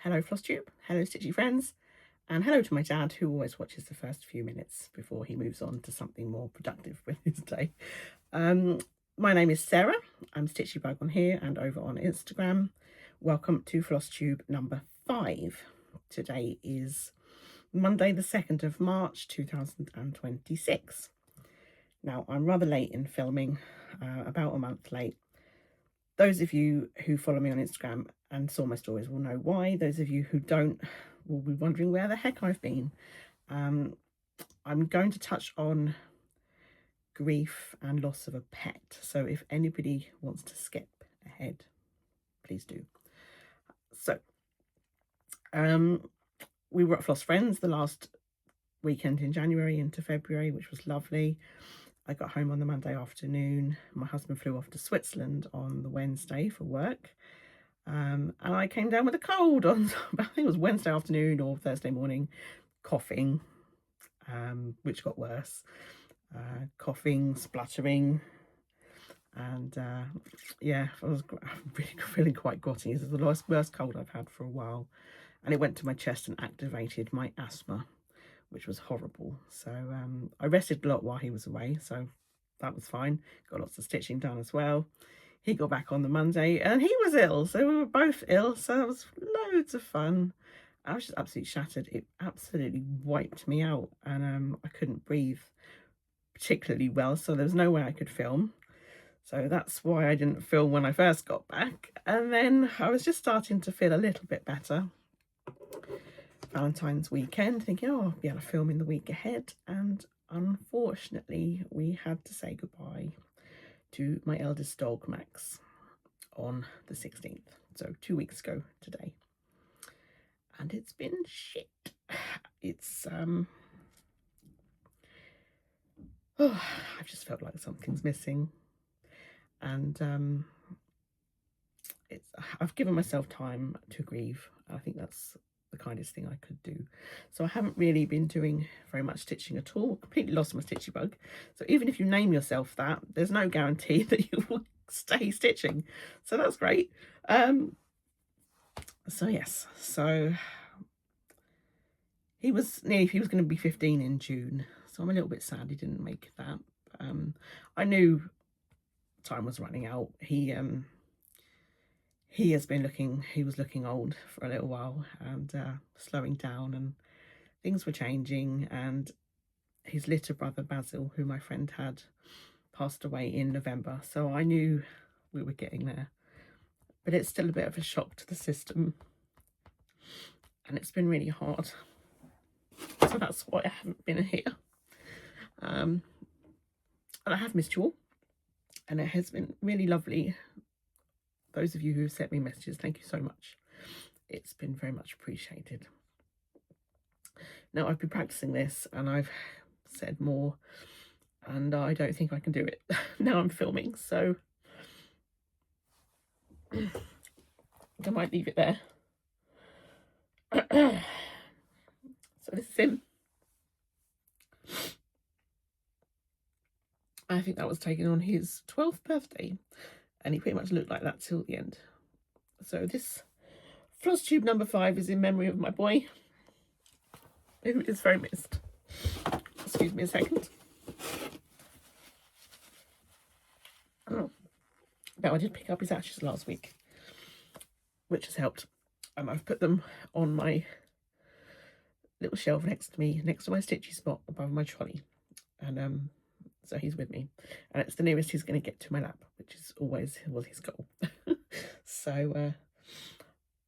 Hello Flosstube, hello Stitchy friends, and hello to my dad who always watches the first few minutes before he moves on to something more productive with his day. My name is Sarah, I'm Stitchybug on here and over on Instagram. Welcome to Flosstube number 5. Today is Monday the 2nd of March 2026. Now I'm rather late in filming, about a month late. Those of you who follow me on Instagram and saw my stories will know why. Those of you who don't will be wondering where the heck I've been. I'm going to touch on grief and loss of a pet. So if anybody wants to skip ahead, please do. So we were at Floss Friends the last weekend in January into February, which was lovely. I got home on the Monday afternoon. My husband flew off to Switzerland on the Wednesday for work. And I came down with a cold on, I think it was Wednesday afternoon or Thursday morning, coughing, which got worse. Coughing, spluttering, and yeah, I was really feeling quite grotty. This is the worst cold I've had for a while. And it went to my chest and activated my asthma, which was horrible. So I rested a lot while he was away, so that was fine. Got lots of stitching done as well. He got back on the Monday and he was ill, so we were both ill, so it was loads of fun. I was just absolutely shattered. It absolutely wiped me out, and I couldn't breathe particularly well, so there was no way I could film. So that's why I didn't film when I first got back. And then I was just starting to feel a little bit better. Valentine's weekend, thinking, oh, I'll be able to film in the week ahead, and unfortunately we had to say goodbye to my eldest dog Max on the 16th, so 2 weeks ago today, and it's been shit. It's oh, I've just felt like something's missing, and I've given myself time to grieve. I think that's the kindest thing I could do. So I haven't really been doing very much stitching at all. Completely lost my stitchy bug. So even if you name yourself that, there's no guarantee that you will stay stitching. So that's great. So yes, so he was going to be 15 in June. So I'm a little bit sad he didn't make that. I knew time was running out. He was looking old for a little while, and slowing down, and things were changing, and his litter brother Basil, who my friend had, passed away in November, so I knew we were getting there. But it's still a bit of a shock to the system, and it's been really hard. So that's why I haven't been here. And I have missed you all, and it has been really lovely. Those of you who have sent me messages, thank you so much. It's been very much appreciated. Now, I've been practicing this and I've said more, and I don't think I can do it. Now I'm filming, so I might leave it there. So this is him. I think that was taken on his 12th birthday, and he pretty much looked like that till the end. So this Flosstube number 5 is in memory of my boy, who is very missed. Excuse me a second. Oh. Now, I did pick up his ashes last week, which has helped. And I've put them on my little shelf next to me, next to my stitchy spot above my trolley. And so he's with me, and it's the nearest he's going to get to my lap, which is always his goal. So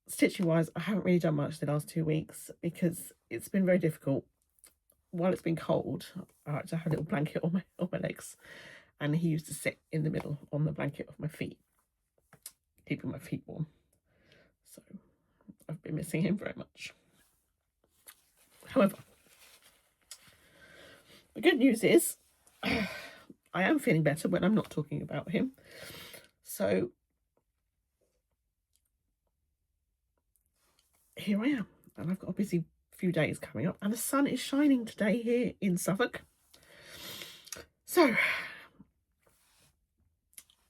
stitching wise, I haven't really done much the last 2 weeks because it's been very difficult. While it's been cold, I like to have a little blanket on my legs, and he used to sit in the middle on the blanket of my feet, keeping my feet warm. So I've been missing him very much. However, the good news is I am feeling better when I'm not talking about him. So here I am, and I've got a busy few days coming up, and the sun is shining today here in Suffolk. So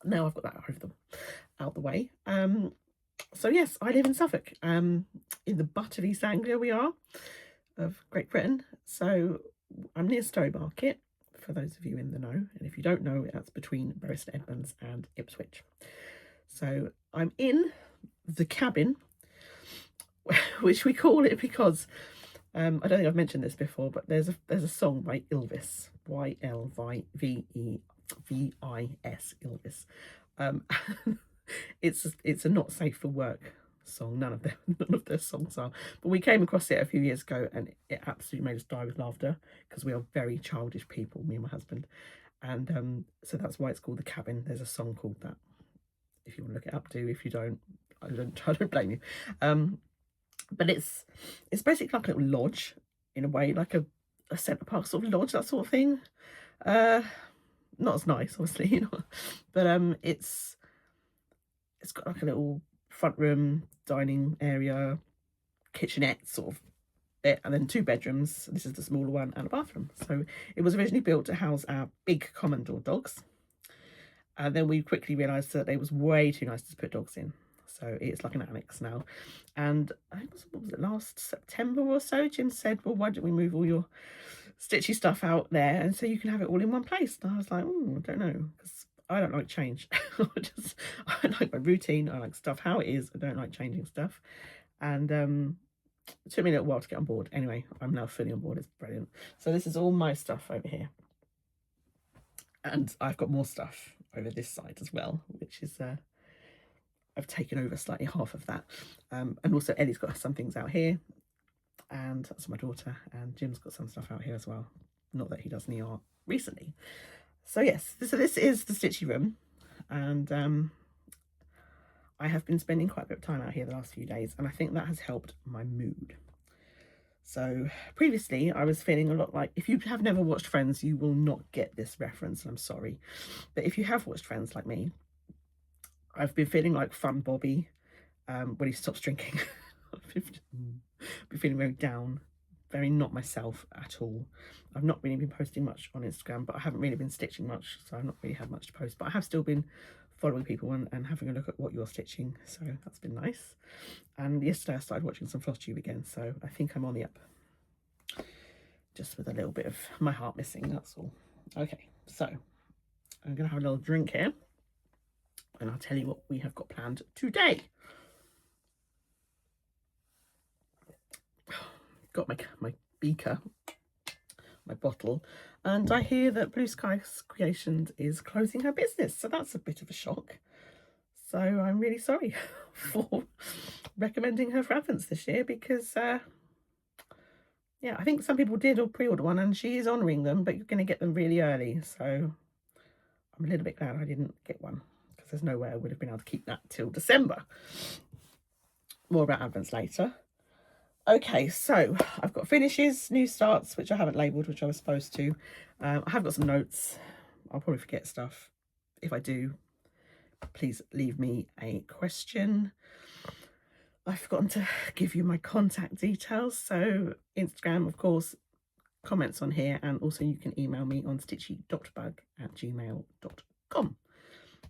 now I've got that out the way. So yes, I live in Suffolk. in the butt of East Anglia we are, of Great Britain. So I'm near Stowmarket, for those of you in the know. And if you don't know, that's between Bury St Edmunds and Ipswich. So I'm in the cabin, which we call it because I don't think I've mentioned this before, but there's a song by Ylvis, Ylvis, Ylvis. It's a not safe for work song. None of their songs are. But we came across it a few years ago, and it absolutely made us die with laughter because we are very childish people, me and my husband, and so that's why it's called The Cabin. There's a song called that. If you want to look it up, do. If you don't, I don't blame you. But it's basically like a little lodge in a way, like a Centre Park sort of lodge, that sort of thing. Not as nice, obviously, you know, but it's got like a little front room, dining area, kitchenette sort of bit, and then 2 bedrooms. This is the smaller one, and a bathroom. So it was originally built to house our big Commodore dogs, and then we quickly realised that it was way too nice to put dogs in. So it's like an annex now. And I think what was it, last September or so, Jim said, well, why don't we move all your stitchy stuff out there, and so you can have it all in one place. And I was like, I don't know, because I don't like change. I like my routine. I like stuff how it is. I don't like changing stuff. And it took me a little while to get on board. Anyway, I'm now fully on board. It's brilliant. So this is all my stuff over here. And I've got more stuff over this side as well, which is I've taken over slightly half of that. And also Ellie's got some things out here, and that's my daughter, and Jim's got some stuff out here as well. Not that he does any art recently. So yes, so this is the stitchy room, and I have been spending quite a bit of time out here the last few days, and I think that has helped my mood. So previously I was feeling a lot like, if you have never watched Friends, you will not get this reference, and I'm sorry. But if you have watched Friends like me, I've been feeling like Fun Bobby when he stops drinking. I've been feeling very down, very not myself at all. I've not really been posting much on Instagram, but I haven't really been stitching much, so I've not really had much to post. But I have still been following people and having a look at what you're stitching, so that's been nice. And yesterday I started watching some Flosstube again, so I think I'm on the up. Just with a little bit of my heart missing, that's all. Okay, so I'm going to have a little drink here, and I'll tell you what we have got planned today. Got my beaker, my bottle, and I hear that Blue Sky Creations is closing her business, so that's a bit of a shock. So I'm really sorry for recommending her for Advents this year, because yeah, I think some people did or pre-order one, and she is honouring them, but you're going to get them really early, so I'm a little bit glad I didn't get one, because there's no way I would have been able to keep that till December. More about Advents later. Okay, so I've got finishes, new starts, which I haven't labelled, which I was supposed to. I have got some notes. I'll probably forget stuff. If I do, please leave me a question. I've forgotten to give you my contact details. So Instagram, of course, comments on here, and also you can email me on stitchy.bug@gmail.com.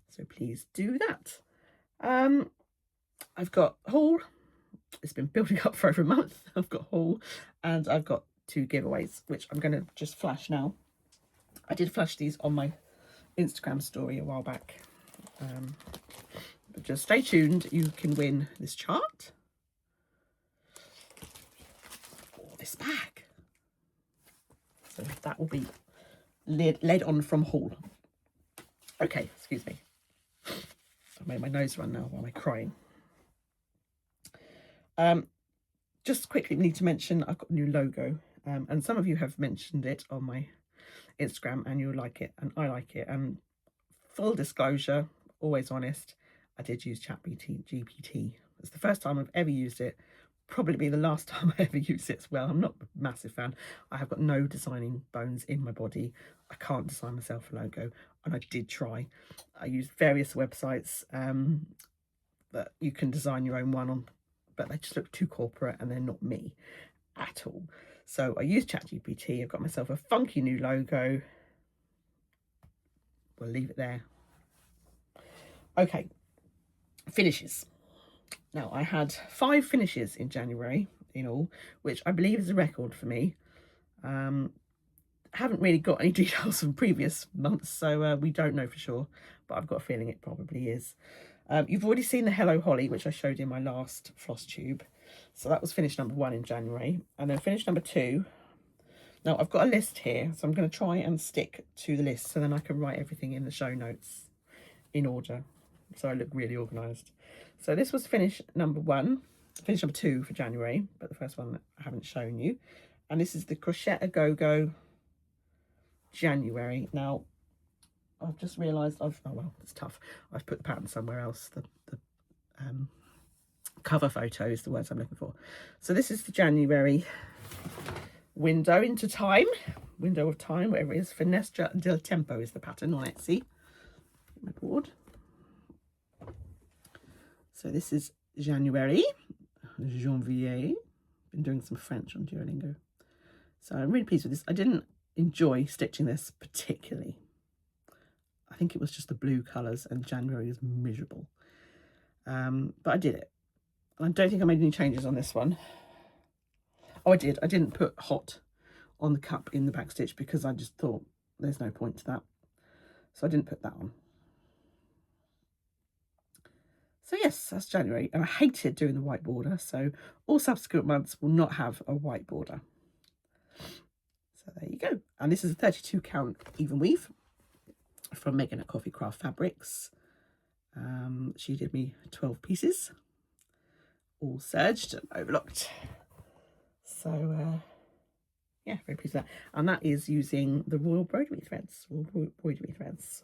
So please do that. I've got a haul. It's been building up for over a month. I've got a haul, and I've got 2 giveaways, which I'm going to just flash now. I did flash these on my Instagram story a while back, but just stay tuned. You can win this chart or this bag, so that will be led on from haul. Okay, excuse me, I made my nose run now while I'm crying. Just quickly need to mention I've got a new logo, and some of you have mentioned it on my Instagram and you'll like it, and I like it. And full disclosure, always honest, I did use ChatGPT. It's the first time I've ever used it, probably be the last time I ever use it as well. I'm not a massive fan. I have got no designing bones in my body. I can't design myself a logo, and I did try. I used various websites that you can design your own one on, but they just look too corporate and they're not me at all. So I used ChatGPT. I've got myself a funky new logo. We'll leave it there. Okay, finishes. Now, I had 5 finishes in January in all, which I believe is a record for me. Haven't really got any details from previous months, so we don't know for sure, but I've got a feeling it probably is. You've already seen the Hello Holly, which I showed in my last Flosstube. So that was finish number 1 in January. And then finish number 2. Now, I've got a list here, so I'm going to try and stick to the list so then I can write everything in the show notes in order, so I look really organised. So this was finish number 1, finish number 2 for January, but the first one that I haven't shown you. And this is the Crocette A Go-Go January. Now, I've just realised oh well, it's tough. I've put the pattern somewhere else. The cover photo is the words I'm looking for. So this is the January window into time, window of time, whatever it is. Finestra del Tempo is the pattern on Etsy. My board. So this is January, Janvier. Been doing some French on Duolingo. So I'm really pleased with this. I didn't enjoy stitching this particularly. I think it was just the blue colours and January is miserable. But I did it. And I don't think I made any changes on this one. Oh, I did. I didn't put hot on the cup in the back stitch because I just thought there's no point to that. So I didn't put that on. So yes, that's January. And I hated doing the white border. So all subsequent months will not have a white border. So there you go. And this is a 32 count even weave from Megan at Coffee Craft Fabrics. She did me 12 pieces, all serged and overlocked. So yeah, very pleased with that. And that is using the Royal Embroidery threads,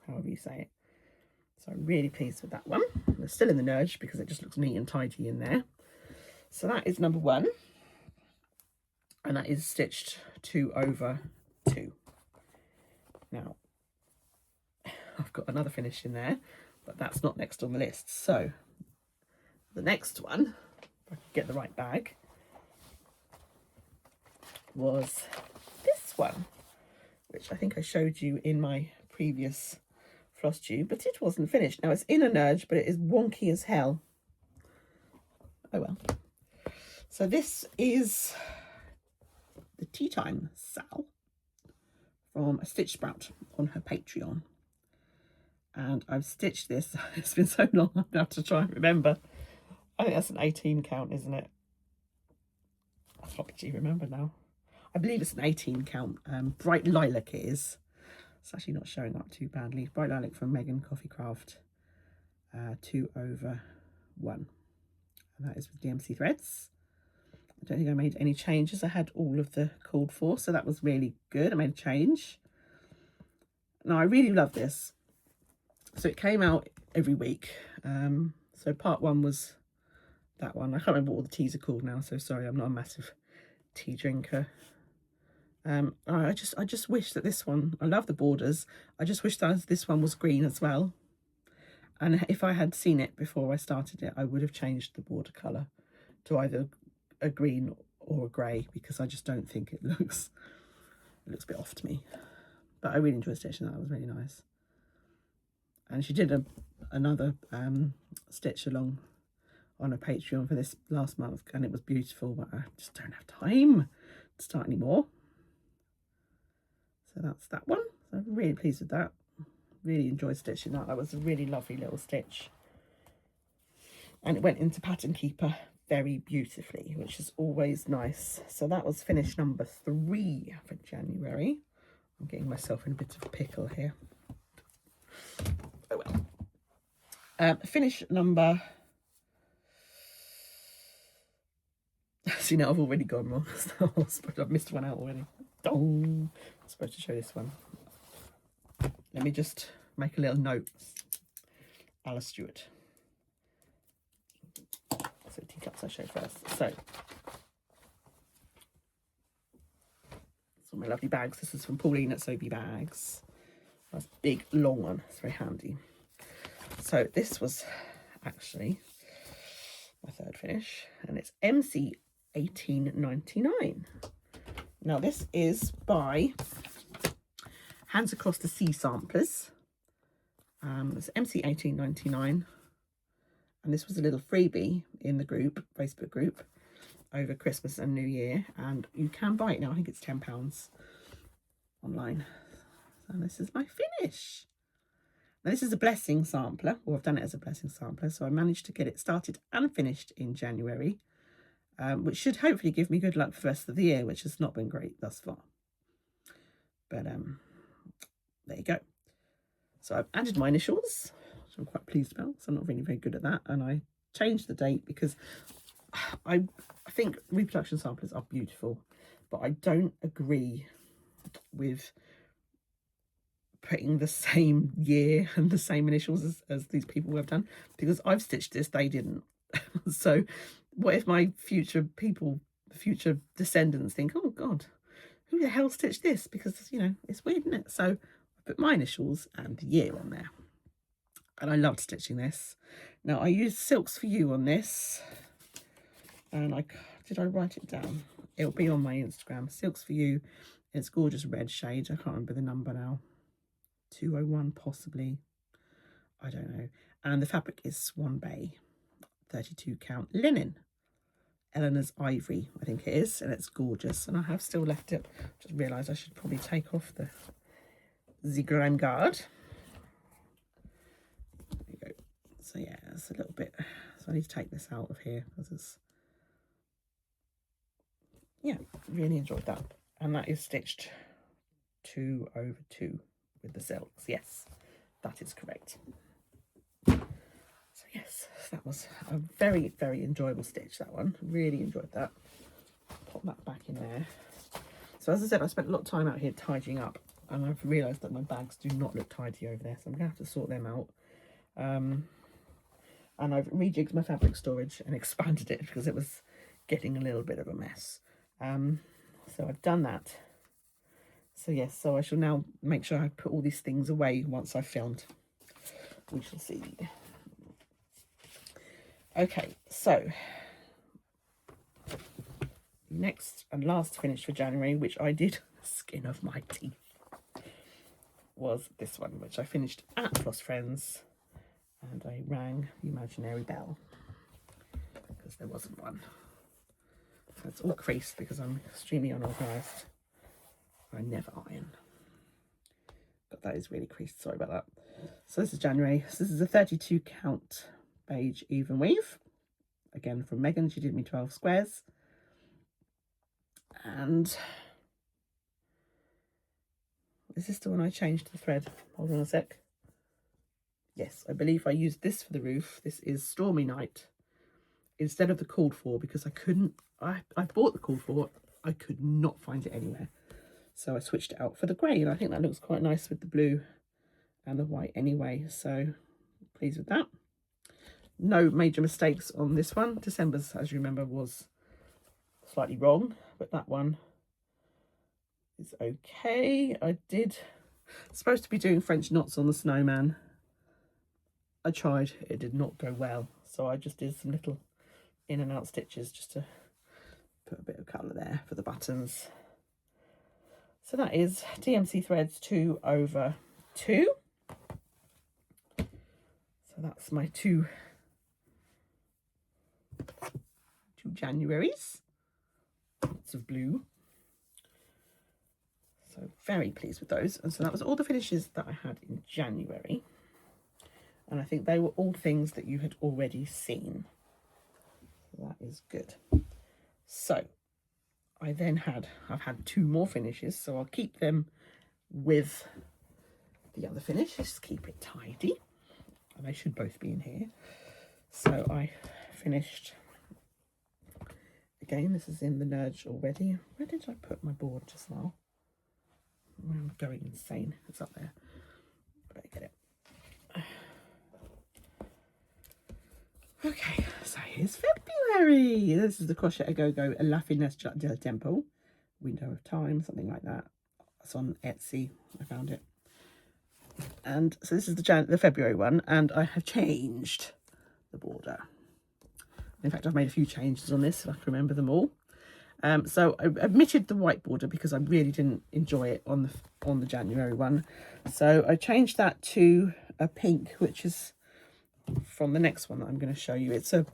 however you say it. So I'm really pleased with that one. It's still in the nudge because it just looks neat and tidy in there. So that is number 1. And that is stitched 2 over 2. Now, I've got another finish in there, but that's not next on the list. So the next one, if I can get the right bag, was this one, which I think I showed you in my previous Flosstube, but it wasn't finished. Now it's in a nudge, but it is wonky as hell. Oh well. So this is the Tea Time Sal from a Stitch Sprout on her Patreon. And I've stitched this. It's been so long, I'm going to have to try and remember. I think that's an 18 count, isn't it? I floppy remember now. I believe it's an 18 count. Bright Lilac it is. It's actually not showing up too badly. Bright Lilac from Megan Coffee Craft. 2 over 1. And that is with DMC threads. I don't think I made any changes. I had all of the called for, so that was really good. I made a change. Now, I really love this. So it came out every week. So part 1 was that one. I can't remember what all the teas are called now, so sorry, I'm not a massive tea drinker. I just wish that this one, I love the borders. I just wish that this one was green as well. And if I had seen it before I started it, I would have changed the border colour to either a green or a grey, because I just don't think it looks a bit off to me. But I really enjoyed stitching that. It was really nice. And she did another stitch along on a Patreon for this last month, and it was beautiful, but I just don't have time to start anymore. So that's that one. So I'm really pleased with that. Really enjoyed stitching that. That was a really lovely little stitch. And it went into Pattern Keeper very beautifully, which is always nice. So that was finish number 3 for January. I'm getting myself in a bit of a pickle here. Oh well. Finish number... See, now I've already gone wrong. I've missed one out already. Oh, I'm supposed to show this one. Let me just make a little note. Alice Stewart. So teacups I'll show first. So, my lovely bags. This is from Pauline at Soapy Bags. That's a big long one. It's very handy. So this was actually my 3rd finish, and it's MC 1899. Now this is by Hands Across the Sea Samplers. It's MC 1899, And this was a little freebie in the group, Facebook group, over Christmas and New Year. And you can buy it now. I think it's £10 online. And this is my finish. Now this is a blessing sampler. Well, I've done it as a blessing sampler. So I managed to get it started and finished in January, which should hopefully give me good luck for the rest of the year, which has not been great thus far. But there you go. So I've added my initials, which I'm quite pleased about. So I'm not really very good at that. And I changed the date because I think reproduction samplers are beautiful, but I don't agree with putting the same year and the same initials as these people have done, because I've stitched this, they didn't. So what if my future descendants think, oh God, who the hell stitched this? Because, you know, it's weird, isn't it? So I put my initials and the year on there. And I loved stitching this. Now I used Silks for You on this. And did I write it down? It'll be on my Instagram. Silks for You. It's gorgeous red shade. I can't remember the number now. 201 possibly. I don't know. And the fabric is Swan Bay. 32 count linen. Eleanor's Ivory, I think it is, and it's gorgeous. And I have still left it. Just realised I should probably take off the Grand Guard. There you go. So yeah, it's a little bit. So I need to take this out of here because it's. Yeah, really enjoyed that. And that is stitched 2/2 with the silks. Yes, that is correct. So yes, that was a very, very enjoyable stitch, that one. Really enjoyed that. Pop that back in there. So as I said, I spent a lot of time out here tidying up, and I've realised that my bags do not look tidy over there, so I'm going to have to sort them out. And I've rejigged my fabric storage and expanded it because it was getting a little bit of a mess. So I've done that. So yes, so I shall now make sure I put all these things away once I've filmed. We shall see. Okay, so next and last finish for January, which I did skin of my teeth, was this one, which I finished at Floss Friends, and I rang the imaginary bell because there wasn't one. So it's all creased because I'm extremely unorganised. I never iron. But that is really creased, sorry about that. So this is January. So this is a 32 count beige even weave. Again from Megan, she did me 12 squares. And is this the one I changed the thread? Hold on a sec. Yes, I believe I used this for the roof. This is Stormy Night instead of the called for, because I couldn't, I bought the called for, I could not find it anywhere. So I switched it out for the grey, and I think that looks quite nice with the blue and the white anyway. So pleased with that. No major mistakes on this one. December's, as you remember, was slightly wrong, but that one is okay. I did supposed to be doing French knots on the snowman. I tried, it did not go well. So I just did some little in and out stitches just to put a bit of colour there for the buttons. So that is DMC threads 2/2. So that's my two Januaries. Lots of blue. So very pleased with those. And so that was all the finishes that I had in January. And I think they were all things that you had already seen. So that is good. So I've had two more finishes, so I'll keep them with the other finish. Just keep it tidy. And they should both be in here. So I finished, again, this is in the Nudge already. Where did I put my board just now? I'm going insane. It's up there. Better get it. Okay, so here's February. This is the Crochet A Go Go, a La Finestra del Tempo, Window of Time, something like that. It's on Etsy. I found it. And so this is the February one, and I have changed the border. In fact, I've made a few changes on this, so I can remember them all. So I omitted the white border because I really didn't enjoy it on the January one. So I changed that to a pink, which is from the next one that I'm going to show you. It's a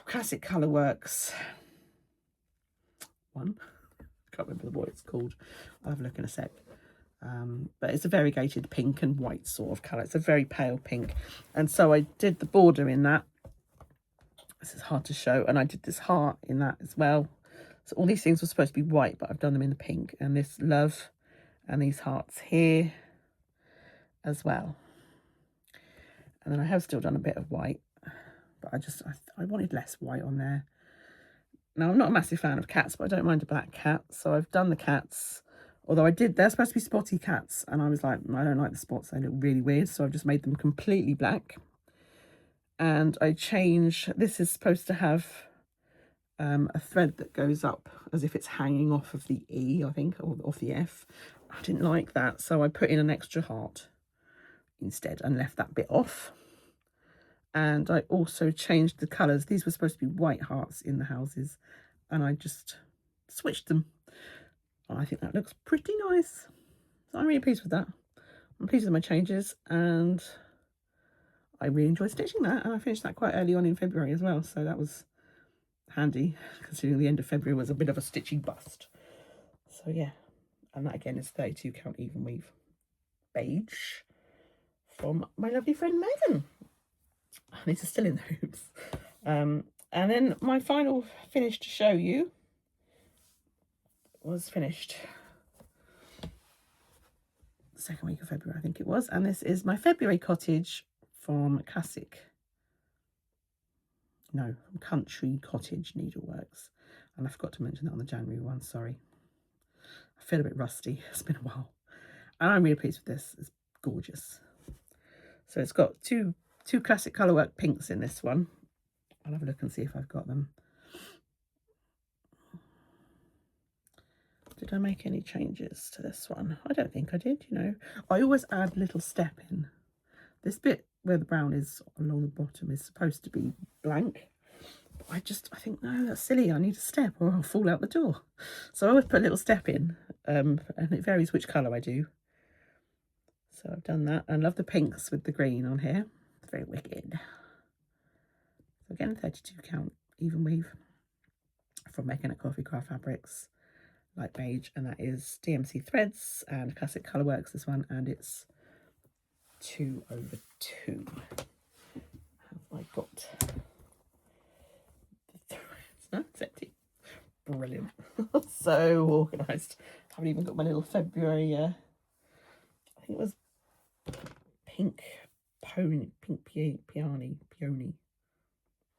Classic Colourworks one. I can't remember what it's called. I'll have a look in a sec. But it's a variegated pink and white sort of colour. It's a very pale pink. And so I did the border in that. This is hard to show. And I did this heart in that as well. So all these things were supposed to be white, but I've done them in the pink. And this love and these hearts here as well. And then I have still done a bit of white. But I wanted less white on there. Now, I'm not a massive fan of cats, but I don't mind a black cat. So I've done the cats. Although they're supposed to be spotty cats. And I was like, I don't like the spots. They look really weird. So I've just made them completely black. And I changed, this is supposed to have a thread that goes up as if it's hanging off of the E, I think, or off the F. I didn't like that. So I put in an extra heart instead and left that bit off. And I also changed the colours. These were supposed to be white hearts in the houses. And I just switched them. I think that looks pretty nice. So I'm really pleased with that. I'm pleased with my changes, and I really enjoyed stitching that, and I finished that quite early on in February as well, so that was handy, considering the end of February was a bit of a stitchy bust. So yeah, and that again is 32 count even weave beige from my lovely friend Megan. These are still in the hoops. And then my final finish to show you was finished the second week of February, I think it was. And this is my February cottage from Country Cottage Needleworks. And I forgot to mention that on the January one, sorry. I feel a bit rusty, it's been a while. And I'm really pleased with this, it's gorgeous. So it's got two Classic Colourwork pinks in this one. I'll have a look and see if I've got them. Did I make any changes to this one? I don't think I did, you know. I always add a little step in. This bit where the brown is along the bottom is supposed to be blank. But I think, no, that's silly. I need a step or I'll fall out the door. So I always put a little step in. And it varies which colour I do. So I've done that. I love the pinks with the green on here. It's very wicked. So again, 32 count even weave from Making at Coffee Craft Fabrics. Light beige, and that is DMC threads and Classic Colourworks, this one, and it's 2/2. Have I got the threads? No, it's empty. Brilliant. So organised. Haven't even got my little February, I think it was pink peony.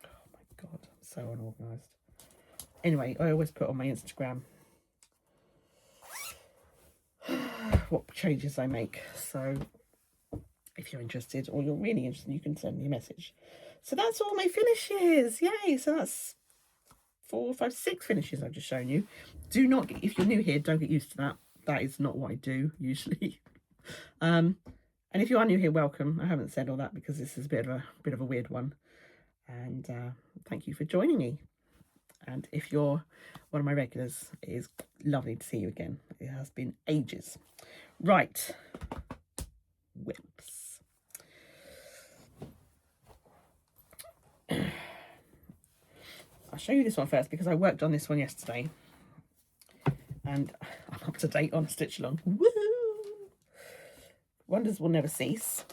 Oh my god, I'm so unorganised. Anyway, I always put on my Instagram what changes I make, so if you're interested or you're really interested, you can send me a message. So that's all my finishes, yay! So that's 4, 5, 6 finishes I've just shown you. Do not get, if you're new here, don't get used to that. That is not what I do usually. And if you are new here, welcome. I haven't said all that because this is a bit of a weird one. And thank you for joining me. And if you're one of my regulars, it is lovely to see you again. It has been ages. Right. Whips. I'll show you this one first because I worked on this one yesterday. And I'm up to date on Stitch Along. Woo! Wonders will never cease.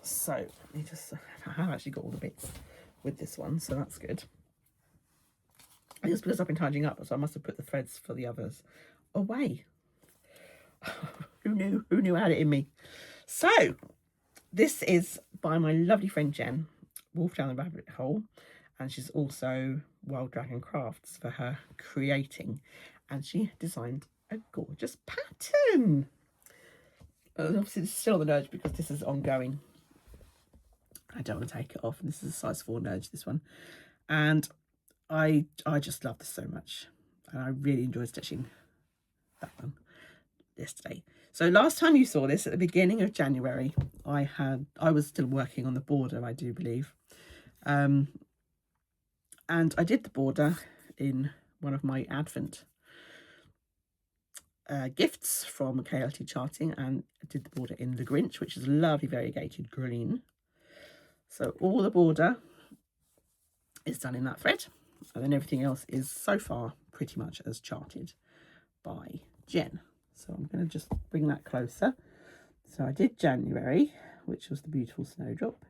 So, I have actually got all the bits with this one, so that's good. I think it's because I've been tidying up, so I must have put the threads for the others away. Who knew I had it in me? So this is by my lovely friend Jen, Wolf Down the Rabbit Hole, and she's also Wild Dragon Crafts for her creating, and she designed a gorgeous pattern. Obviously it's still on the nudge because this is ongoing. I don't want to take it off, and this is a size 4 nudge, this one, and I just love this so much, and I really enjoyed stitching that one yesterday. So last time you saw this at the beginning of January, I was still working on the border, I do believe, and I did the border in one of my Advent gifts from KLT Charting, and did the border in the Grinch, which is a lovely variegated green. So all the border is done in that thread, and then everything else is so far pretty much as charted by Jen. So I'm going to just bring that closer. So I did January, which was the beautiful snowdrop,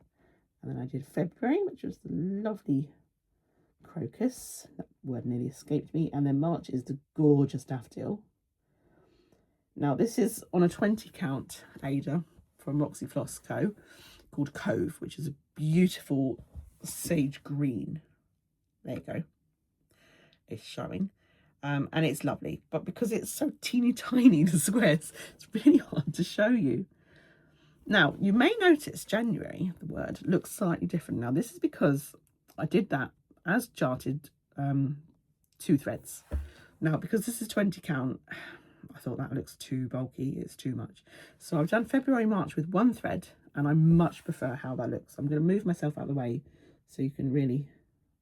and then I did February, which was the lovely crocus. That word nearly escaped me. And then March is the gorgeous daffodil. Now this is on a 20 count Ada from Roxy Floss Co. called Cove, which is a beautiful sage green. There you go. It's showing. And it's lovely, but because it's so teeny tiny, the squares, it's really hard to show you. Now you may notice January, the word looks slightly different. Now this is because I did that as charted 2 threads. Now because this is 20 count, I thought that looks too bulky, it's too much. So I've done February, March with 1 thread, and I much prefer how that looks. I'm going to move myself out of the way so you can really,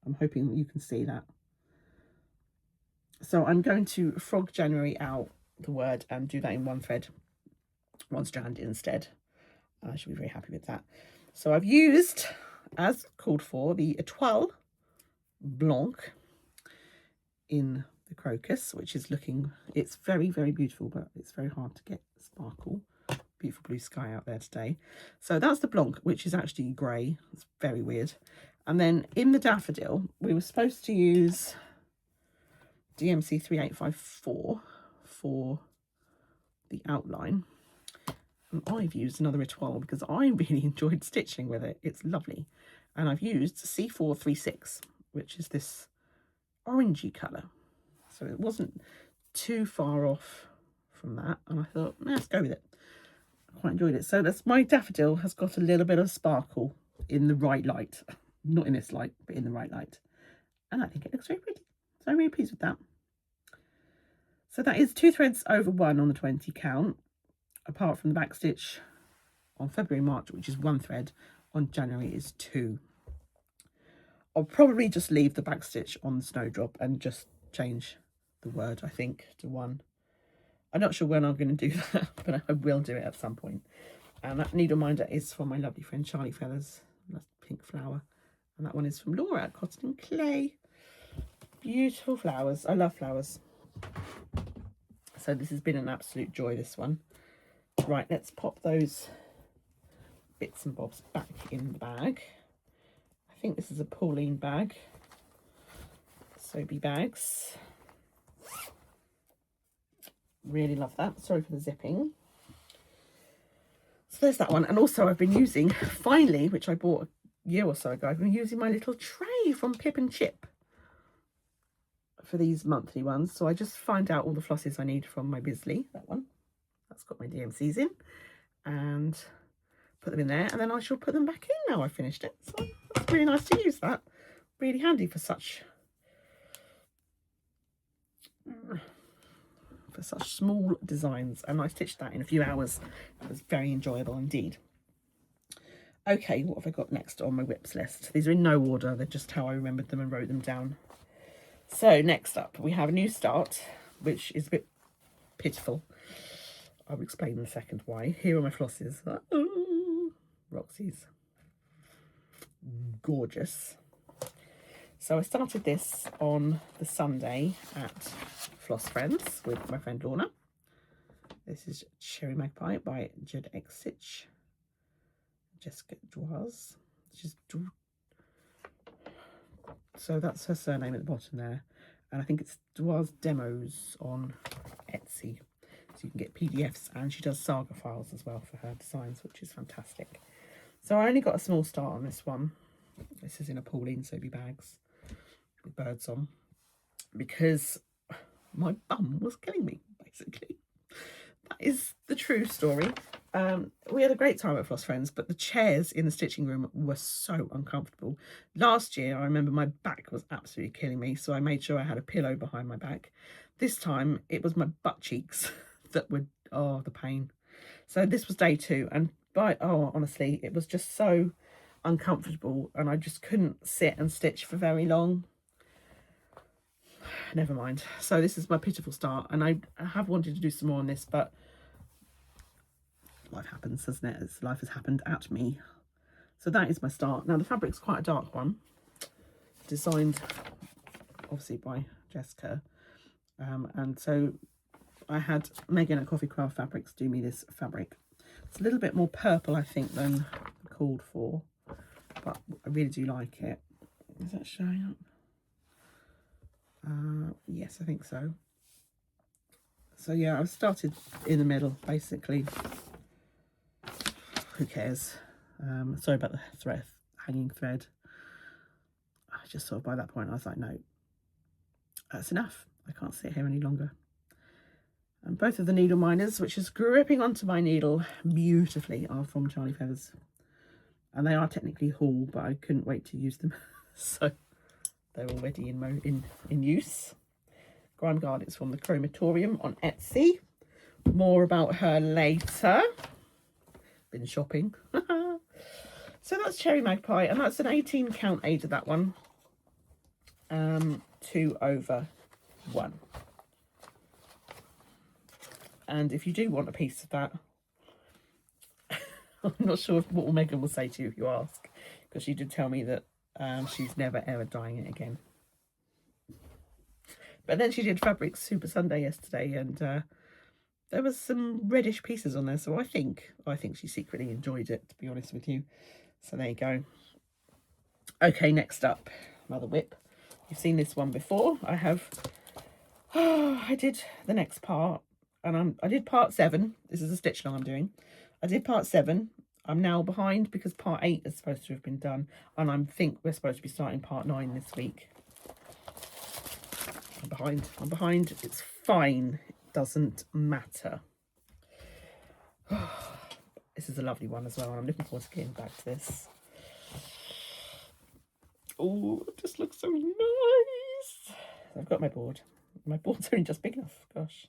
I'm hoping you can see that. So I'm going to frog January out, the word, and do that in 1 thread, 1 strand instead. I should be very happy with that. So I've used, as called for, the Etoile Blanc in the crocus, which is looking, it's very, very beautiful, but it's very hard to get sparkle. Beautiful blue sky out there today. So that's the Blanc, which is actually grey. It's very weird. And then in the daffodil, we were supposed to use DMC 3854 for the outline. And I've used another Etoile because I really enjoyed stitching with it. It's lovely. And I've used C436, which is this orangey colour. So it wasn't too far off from that. And I thought, let's go with it. I quite enjoyed it. So that's, my daffodil has got a little bit of sparkle in the right light. Not in this light, but in the right light. And I think it looks very pretty. So I'm really pleased with that. So that is 2 threads over 1 on the 20 count, apart from the back stitch on February, March, which is 1 thread. On January is 2. I'll probably just leave the back stitch on the snowdrop and just change the word, I think, to 1. I'm not sure when I'm going to do that, but I will do it at some point. And that needle minder is from my lovely friend Charlie Feathers. That's pink flower. And that one is from Laura at Cotton and Clay. Beautiful flowers. I love flowers. So this has been an absolute joy, this one. Right, let's pop those bits and bobs back in the bag. I think this is a Pauline bag. Soapy bags. Really love that. Sorry for the zipping. So there's that one. And also I've been using, finally, which I bought a year or so ago, I've been using my little tray from Pipandchip for these monthly ones. So I just find out all the flosses I need from my Bisley, that one. That's got my DMCs in. And put them in there. And then I shall put them back in now I've finished it. So it's really nice to use that. Really handy for such small designs. And I stitched that in a few hours. It was very enjoyable indeed. Okay, what have I got next on my whips list? These are in no order. They're just how I remembered them and wrote them down. So next up, we have a new start, which is a bit pitiful. I'll explain in a second why. Here are my flosses. Oh, Roxy's. Gorgeous. So I started this on the Sunday at Floss Friends with my friend Lorna. This is Cherry Magpie by JedXStitch. Jessica Dwaz. So that's her surname at the bottom there. And I think it's Dwaz Demos on Etsy. So you can get PDFs, and she does saga files as well for her designs, which is fantastic. So I only got a small start on this one. This is in a Pauline Soapy bags with birds on, because my bum was killing me, basically. That is the true story. We had a great time at Floss Friends, but the chairs in the stitching room were so uncomfortable. Last year, I remember my back was absolutely killing me, so I made sure I had a pillow behind my back. This time, it was my butt cheeks that were, oh, the pain. So this was day 2, and honestly, it was just so uncomfortable, and I just couldn't sit and stitch for very long. never mind. So this is my pitiful start, and I have wanted to do some more on this, but life happens, doesn't it? As life has happened at me. So that is my start. Now the fabric's quite a dark one, designed obviously by Jessica, and so I had Megan at Coffee Craft Fabrics do me this fabric. It's a little bit more purple, I think, than called for, but I really do like it. Is that showing up? Yes, I think so. So yeah, I started in the middle, basically. Who cares? Sorry about the thread, hanging thread. I just sort of, by that point, I was like, no, that's enough. I can't sit here any longer. And both of the needle minders, which is gripping onto my needle beautifully, are from Charlie Feathers. And they are technically haul, but I couldn't wait to use them. So they're already in use. Grime Guard is from the Chromatorium on Etsy. More about her later. Been shopping. So that's Cherry Magpie, and that's an 18 count aid of that one. 2/1. And if you do want a piece of that, I'm not sure what Megan will say to you if you ask, because she did tell me that she's never ever dyeing it again. But then she did Fabric Super Sunday yesterday, and there was some reddish pieces on there, so I think she secretly enjoyed it, to be honest with you. So there you go. Okay, next up, another whip. You've seen this one before. I have. I did the next part, and I did part 7. This is a stitch along I'm doing. I did part 7. I'm now behind because part 8 is supposed to have been done, and I think we're supposed to be starting part 9 this week. I'm behind. It's fine. It doesn't matter. This is a lovely one as well, and I'm looking forward to getting back to this. Oh, it just looks so nice. I've got my board. My board's only just big enough, gosh.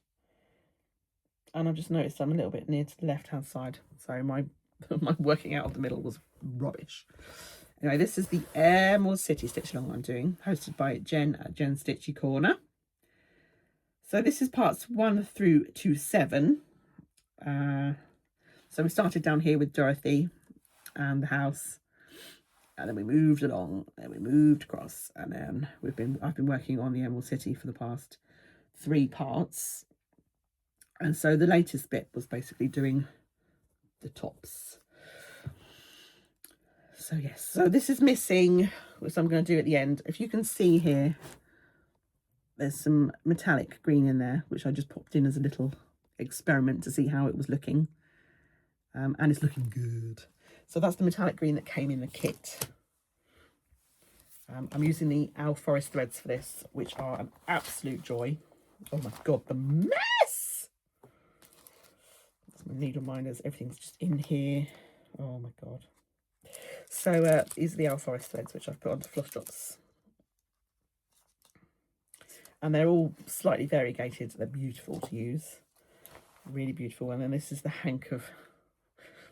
And I've just noticed I'm a little bit near to the left-hand side, so my working out of the middle was rubbish. Anyway, this is the Emerald City stitch along I'm doing, hosted by Jen at Jen Stitchy Corner. So this is parts 1 through to 7. So we started down here with Dorothy and the house, and then we moved along, and we moved across, and then I've been working on the Emerald City for the past 3 parts. And so the latest bit was basically doing the tops. So yes, so this is missing, which I'm going to do at the end. If you can see here, there's some metallic green in there, which I just popped in as a little experiment to see how it was looking. And it's looking good. So that's the metallic green that came in the kit. I'm using the Owl Forest threads for this, which are an absolute joy. Oh my God, the mess! That's my needle minders, everything's just in here. Oh my God. So these are the Owl Forest threads, which I've put onto Flosstube. And they're all slightly variegated. They're beautiful to use. Really beautiful. And then this is the hank of,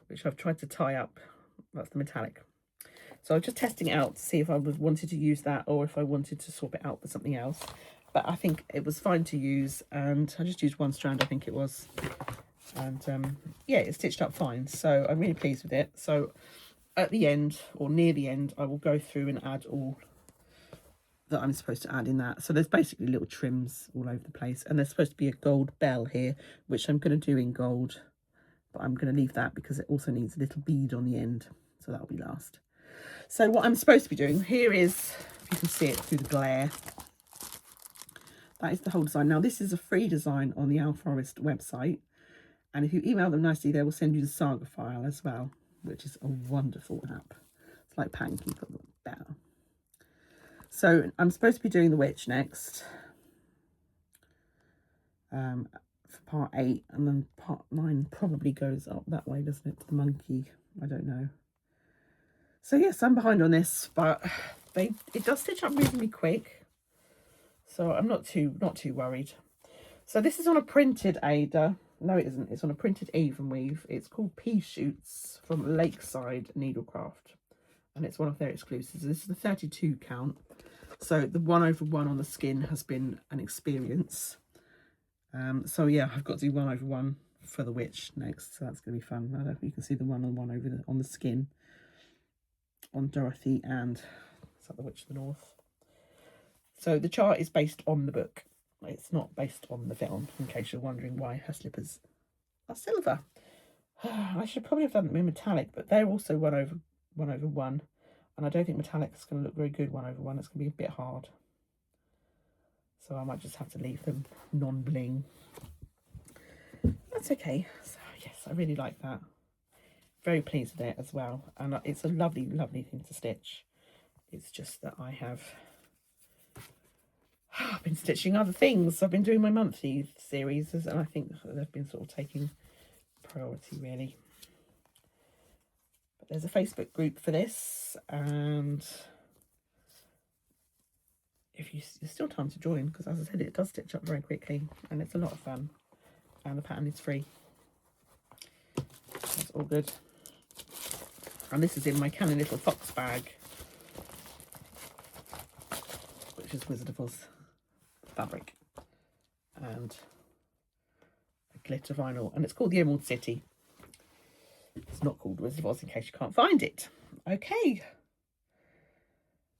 which I've tried to tie up. That's the metallic. So I'm just testing it out to see if I wanted to use that or if I wanted to swap it out for something else. But I think it was fine to use, and I just used 1 strand, I think it was. And yeah, it stitched up fine. So I'm really pleased with it. So at the end, or near the end, I will go through and add all that I'm supposed to add in that. So there's basically little trims all over the place, and there's supposed to be a gold bell here, which I'm going to do in gold, but I'm going to leave that because it also needs a little bead on the end, so that'll be last. So what I'm supposed to be doing here is, if you can see it through the glare, that is the whole design. Now this is a free design on the Owl Forest website, and if you email them nicely, they will send you the saga file as well, which is a wonderful app. It's like Pancake, but better. So I'm supposed to be doing the witch next, for part 8, and then part 9 probably goes up that way, doesn't it, to the monkey? I don't know. So yes, I'm behind on this, but it does stitch up reasonably quick, so I'm not too worried. So this is on a printed Ada. No, it isn't. It's on a printed even weave. It's called Pea Shoots from Lakeside Needlecraft, and it's one of their exclusives. This is the 32 count. So the 1/1 on the skin has been an experience. So yeah, I've got to do 1/1 for the witch next, so that's going to be fun. I don't know if you can see the one on the skin on Dorothy and is that the Witch of the North. So the chart is based on the book. It's not based on the film, in case you're wondering why her slippers are silver. I should probably have done them in metallic, but they're also 1/1, and I don't think metallic is going to look very good 1/1. It's going to be a bit hard, so I might just have to leave them non-bling. That's okay. So yes, I really like that. Very pleased with it as well, and it's a lovely thing to stitch. It's just that I have been stitching other things. I've been doing my monthly series, and I think they've been sort of taking priority really. But there's a Facebook group for this, and if there's still time to join, because as I said, it does stitch up very quickly and it's a lot of fun, and the pattern is free. That's all good. And this is in my Canny Little Fox bag, which is Wizard of Oz fabric and a glitter vinyl, and it's called the Emerald City. It's not called Wizard of Oz, in case you can't find it. Okay,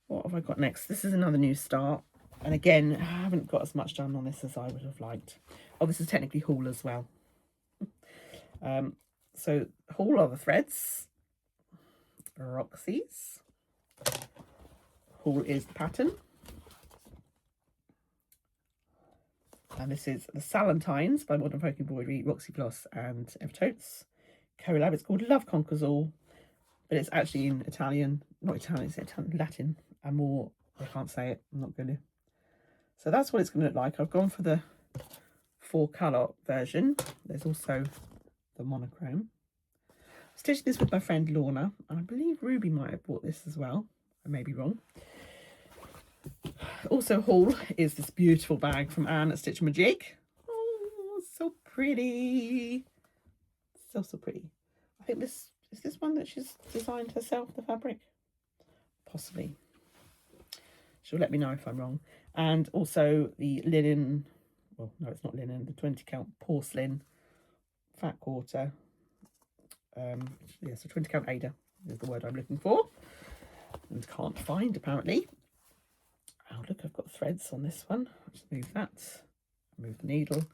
what have I got next? This is another new start, and again, I haven't got as much done on this as I would have liked. Oh, this is technically haul as well. So haul are the threads, Roxy's. Haul is the pattern. And this is the Salentines by Modern Folk Embroidery, Roxy Floss and Evertotes. Collab. It's called Love Conquers All, but it's actually in Italian. Not Italian, it's Italian, Latin. Amor, I can't say it, I'm not going to. So that's what it's going to look like. I've gone for the 4-colour version. There's also the monochrome. I'm stitching this with my friend Lorna, and I believe Ruby might have bought this as well. I may be wrong. Also haul is this beautiful bag from Anne at Stitch Majig. Oh, so pretty. So pretty. I think this is this one that she's designed herself, the fabric. Possibly. She'll let me know if I'm wrong. And also the linen, well, no, it's not linen, the 20 count porcelain fat quarter. Yeah, so 20 count Ada is the word I'm looking for and can't find apparently. Oh, look, I've got threads on this one. I'll just move that, move the needle.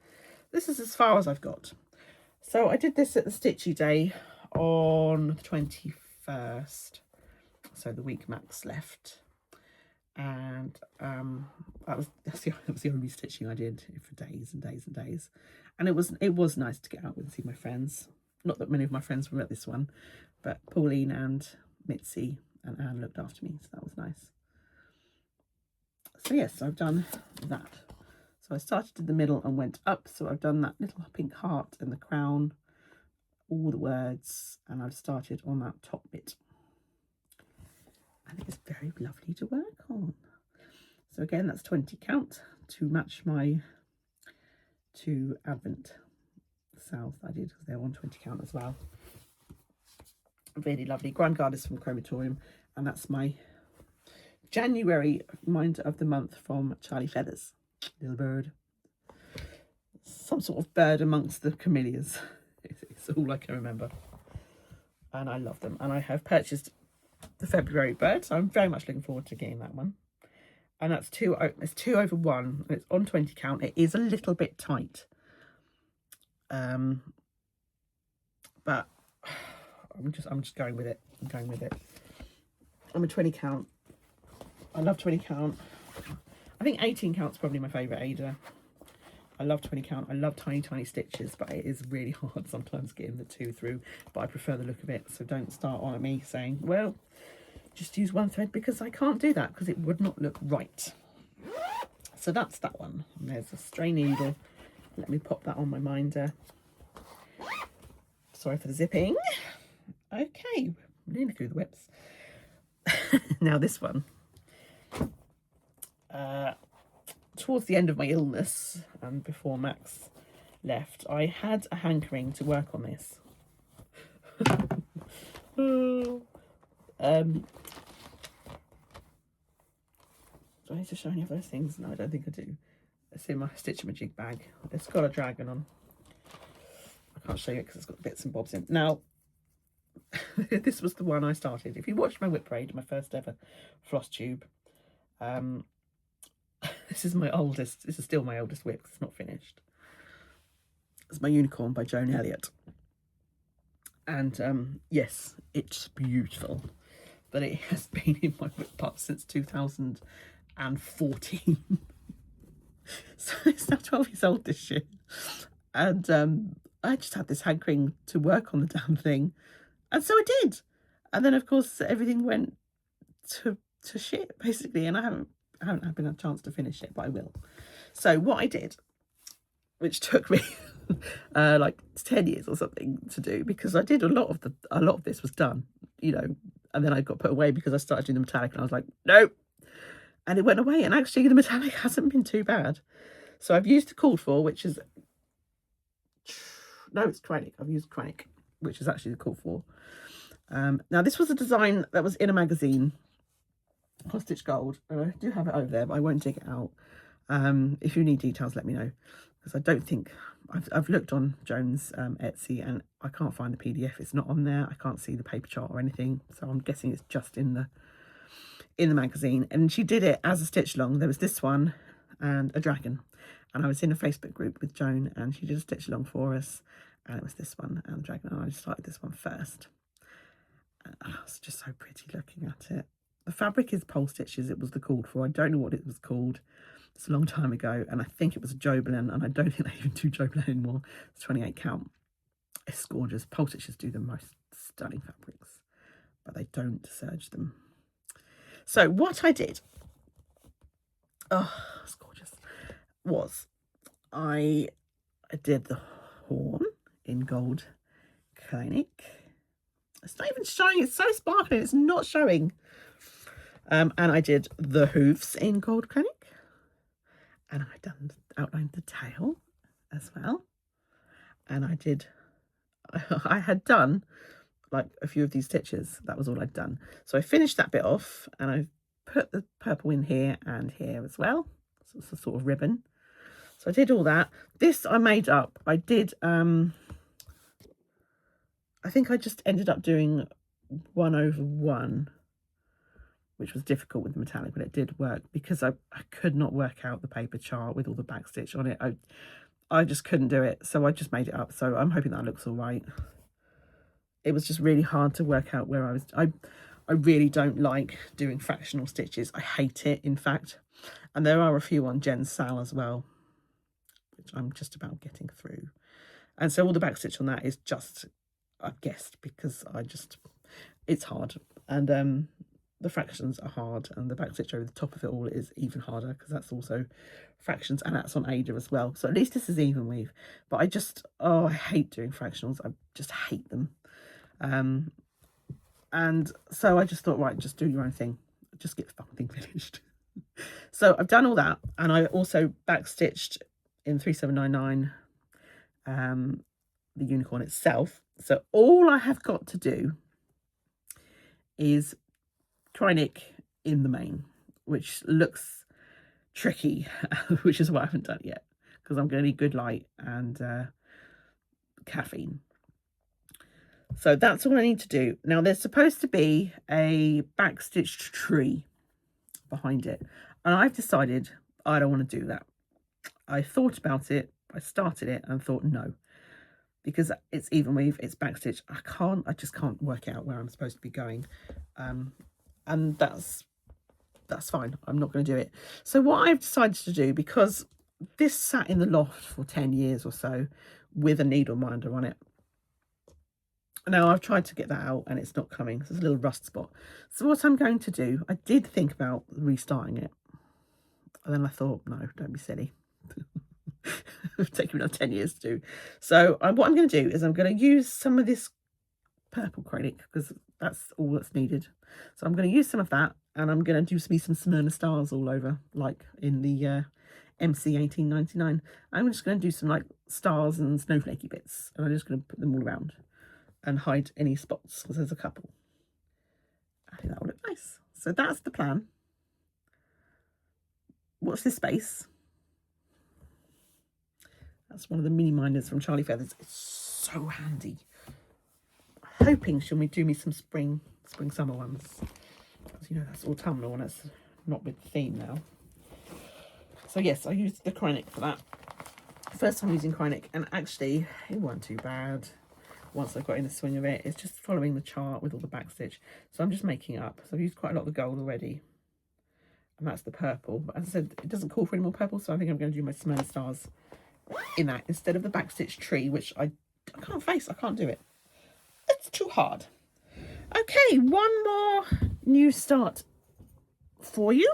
This is as far as I've got. So I did this at the Stitchy Day on the 21st. So the week Max left. And that was the only stitching I did for days and days and days. And it was nice to get out and see my friends. Not that many of my friends were at this one, but Pauline and Mitzi and Anne looked after me, so that was nice. So yes, I've done that. So I started in the middle and went up. So I've done that little pink heart and the crown, all the words, and I've started on that top bit. And it's very lovely to work on. So again, that's 20 count to match my 2 Advent sales I did, because they're on 20 count as well. Really lovely. Grand Guard is from Chromatorium, and that's my January Reminder of the Month from Charlie Feathers. Little bird. Some sort of bird amongst the camellias. It's all I can remember. And I love them. And I have purchased the February bird, so I'm very much looking forward to getting that one. And that's it's 2/1, and it's on 20 count. It is a little bit tight. But I'm just going with it. I'm going with it. I'm a 20 count. I love 20 count. I think 18 count's probably my favourite Ada. I love 20 count. I love tiny stitches, but it is really hard sometimes getting the 2 through. But I prefer the look of it, so don't start on at me saying, well, just use one thread, because I can't do that, because it would not look right. So that's that one. And there's a stray needle. Let me pop that on my minder. Sorry for the zipping. Okay, nearly through the whips. Now this one. Towards the end of my illness and before Max left, I had a hankering to work on this. Do I need to show any of those things. No, I don't think I do. It's in my Stitch My Jig bag. It's got a dragon on. I can't show you it because it's got bits and bobs in. Now, this was the one I started. If you watched my whip braid, my first ever Flosstube, this is my oldest. This is still my oldest whip. It's not finished. It's my Unicorn by Joan Elliott. And yes, it's beautiful. But it has been in my whip pot since 2014. So it's now 12 years old this year. And I just had this hankering to work on the damn thing. And so I did. And then, of course, everything went to shit, basically. And I haven't been a chance to finish it, but I will. So what I did, which took me like 10 years or something to do, because I did a lot of this was done, you know, and then I got put away because I started doing the metallic and I was like, no. And it went away. And actually the metallic hasn't been too bad. So I've used the called for, which is, no, it's Kreinik. I've used Kreinik, which is actually the called for. Now this was a design that was in a magazine, Stitch Gold. And I do have it over there, but I won't dig it out. If you need details, let me know. Because I don't think, I've looked on Joan's Etsy and I can't find the PDF. It's not on there. I can't see the paper chart or anything. So I'm guessing it's just in the magazine. And she did it as a stitch along. There was this one and a dragon. And I was in a Facebook group with Joan and she did a stitch along for us. And it was this one and the dragon. And I just started this one first. And, it's just so pretty looking at it. The fabric is pole stitches. It was the called for. I don't know what it was called. It's a long time ago, and I think it was a Joblin, and I don't think they even do Joblin anymore. It's 28 count. It's gorgeous. Pole stitches do the most stunning fabrics, but they don't serge them. So what I did, oh, it's gorgeous, was I did the horn in gold Kreinik. It's not even showing. It's so sparkling. It's not showing. And I did the hooves in gold Kreinik. And I outlined the tail as well. And I had done like a few of these stitches. That was all I'd done. So I finished that bit off and I put the purple in here and here as well. So it's a sort of ribbon. So I did all that. This I made up. I did, I think I just ended up doing 1/1. Which was difficult with the metallic, but it did work because I could not work out the paper chart with all the back stitch on it. I just couldn't do it, so I just made it up. So I'm hoping that looks all right. It was just really hard to work out where I was. I really don't like doing fractional stitches. I hate it, in fact. And there are a few on Jen's Sal as well, which I'm just about getting through. And so all the back stitch on that is just, I've guessed, because it's hard. And the fractions are hard, and the back stitch over the top of it all is even harder because that's also fractions, and that's on Ada as well. So at least this is even weave. But I hate doing fractionals. I just hate them. And so I just thought, right, just do your own thing. Just get the fucking thing finished. So I've done all that, and I also back stitched in 3799 the unicorn itself. So all I have got to do is Kreinik in the main, which looks tricky, which is why I haven't done it yet, because I'm going to need good light and caffeine. So that's all I need to do. Now there's supposed to be a backstitched tree behind it, and I've decided I don't want to do that. I thought about it, I started it and thought no, because it's even weave, it's backstitch. I just can't work out where I'm supposed to be going. And that's fine. I'm not going to do it. So what I've decided to do, because this sat in the loft for 10 years or so with a needle minder on it. Now I've tried to get that out and it's not coming. There's a little rust spot. So what I'm going to do, I did think about restarting it. And then I thought, no, don't be silly. It's taken me another 10 years to do. So what I'm going to do is I'm going to use some of this purple Kreinik because that's all that's needed. So I'm going to use some of that, and I'm going to do me some Smyrna stars all over, like in the MC 1899. I'm just going to do some like stars and snowflakey bits, and I'm just going to put them all around and hide any spots because there's a couple. I think that will look nice. So that's the plan. watch this space. That's one of the mini minders from Charlie Feathers. It's so handy. Hoping she'll do me some spring summer ones. Because you know that's autumnal and it's not with the theme now. So yes, I used the Krynic for that. First time using Krynic, and actually it wasn't too bad. Once I got in the swing of it, it's just following the chart with all the backstitch. So I'm just making it up. So I've used quite a lot of the gold already. And that's the purple. But as I said, it doesn't call for any more purple, so I think I'm going to do my Smyrna stars in that instead of the backstitch tree, which I can't face. I can't do it. It's too hard. Okay, one more new start for you,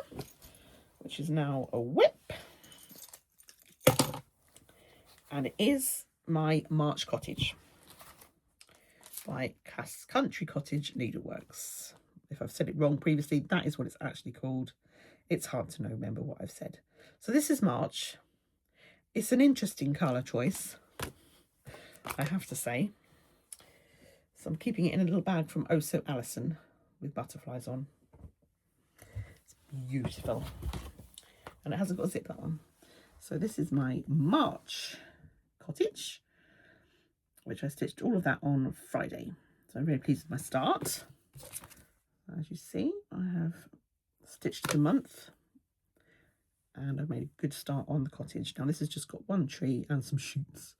which is now a whip. And it is my March Cottage by Country Cottage Needleworks. If I've said it wrong previously, that is what it's actually called. It's hard to remember what I've said. So this is March. It's an interesting colour choice, I have to say. So I'm keeping it in a little bag from Oh So Alison with butterflies on. It's beautiful. And it hasn't got a zip, that one. So this is my March Cottage, which I stitched all of that on Friday. So I'm very pleased with my start. As you see, I have stitched the month and I've made a good start on the cottage. Now this has just got one tree and some shoots,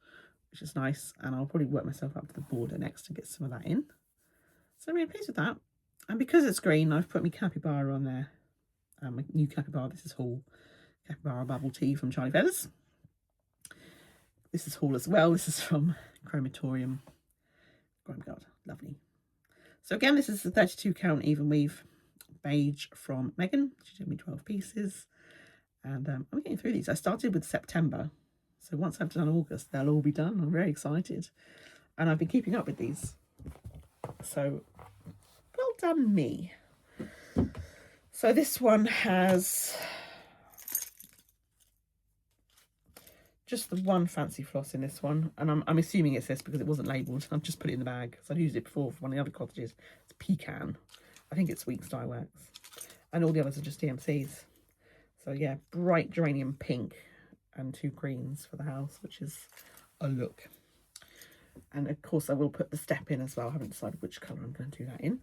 which is nice, and I'll probably work myself up to the border next to get some of that in. So I'm really pleased with that. And because it's green, I've put my capybara on there. My new capybara, this is Hall Capybara Bubble Tea from Charlie Feathers. This is Hall as well. This is from Chromatorium. Oh my God, lovely. So again, this is the 32 count even weave beige from Megan. She did me 12 pieces. And I'm getting through these. I started with September. So once I've done August, they'll all be done. I'm very excited. And I've been keeping up with these. So well done me. So this one has just the one fancy floss in this one. And I'm assuming it's this because it wasn't labelled. I've just put it in the bag. So I've used it before for one of the other cottages. It's Pecan. I think it's Sweet Sky Works. And all the others are just DMCs. So yeah, bright geranium pink and 2 greens for the house, which is a look. And of course I will put the step in as well. I haven't decided which colour I'm going to do that in.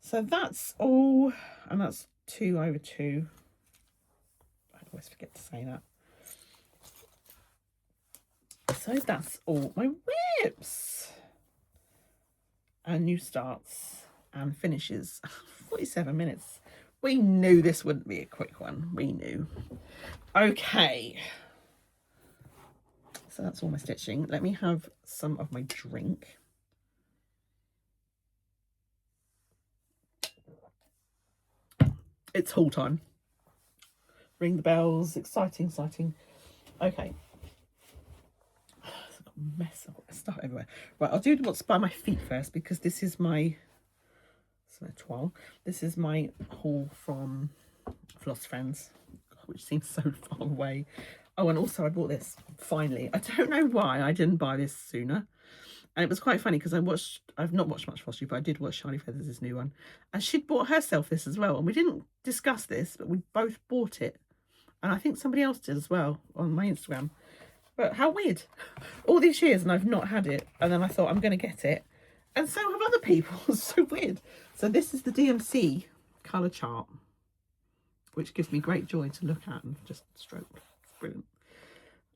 So that's all, and that's 2 over 2. I always forget to say that. So that's all my whips and new starts and finishes. 47 minutes. We knew this wouldn't be a quick one. We knew. Okay. So that's all my stitching. Let me have some of my drink. It's haul time. Ring the bells. Exciting, exciting. Okay. I've got a mess of stuff everywhere. Right, I'll do what's by my feet first because this is my toile. This is my haul from Floss Friends, which seems so far away. Oh, and also I bought this finally. I don't know why I didn't buy this sooner. And it was quite funny because I've not watched much Flosstube, but I did watch Charlie Feathers' new one. And she'd bought herself this as well. And we didn't discuss this, but we both bought it. And I think somebody else did as well on my Instagram. But how weird. All these years and I've not had it. And then I thought I'm going to get it. And so have other people. It's so weird. So this is the DMC colour chart, which gives me great joy to look at and just stroke. It's brilliant.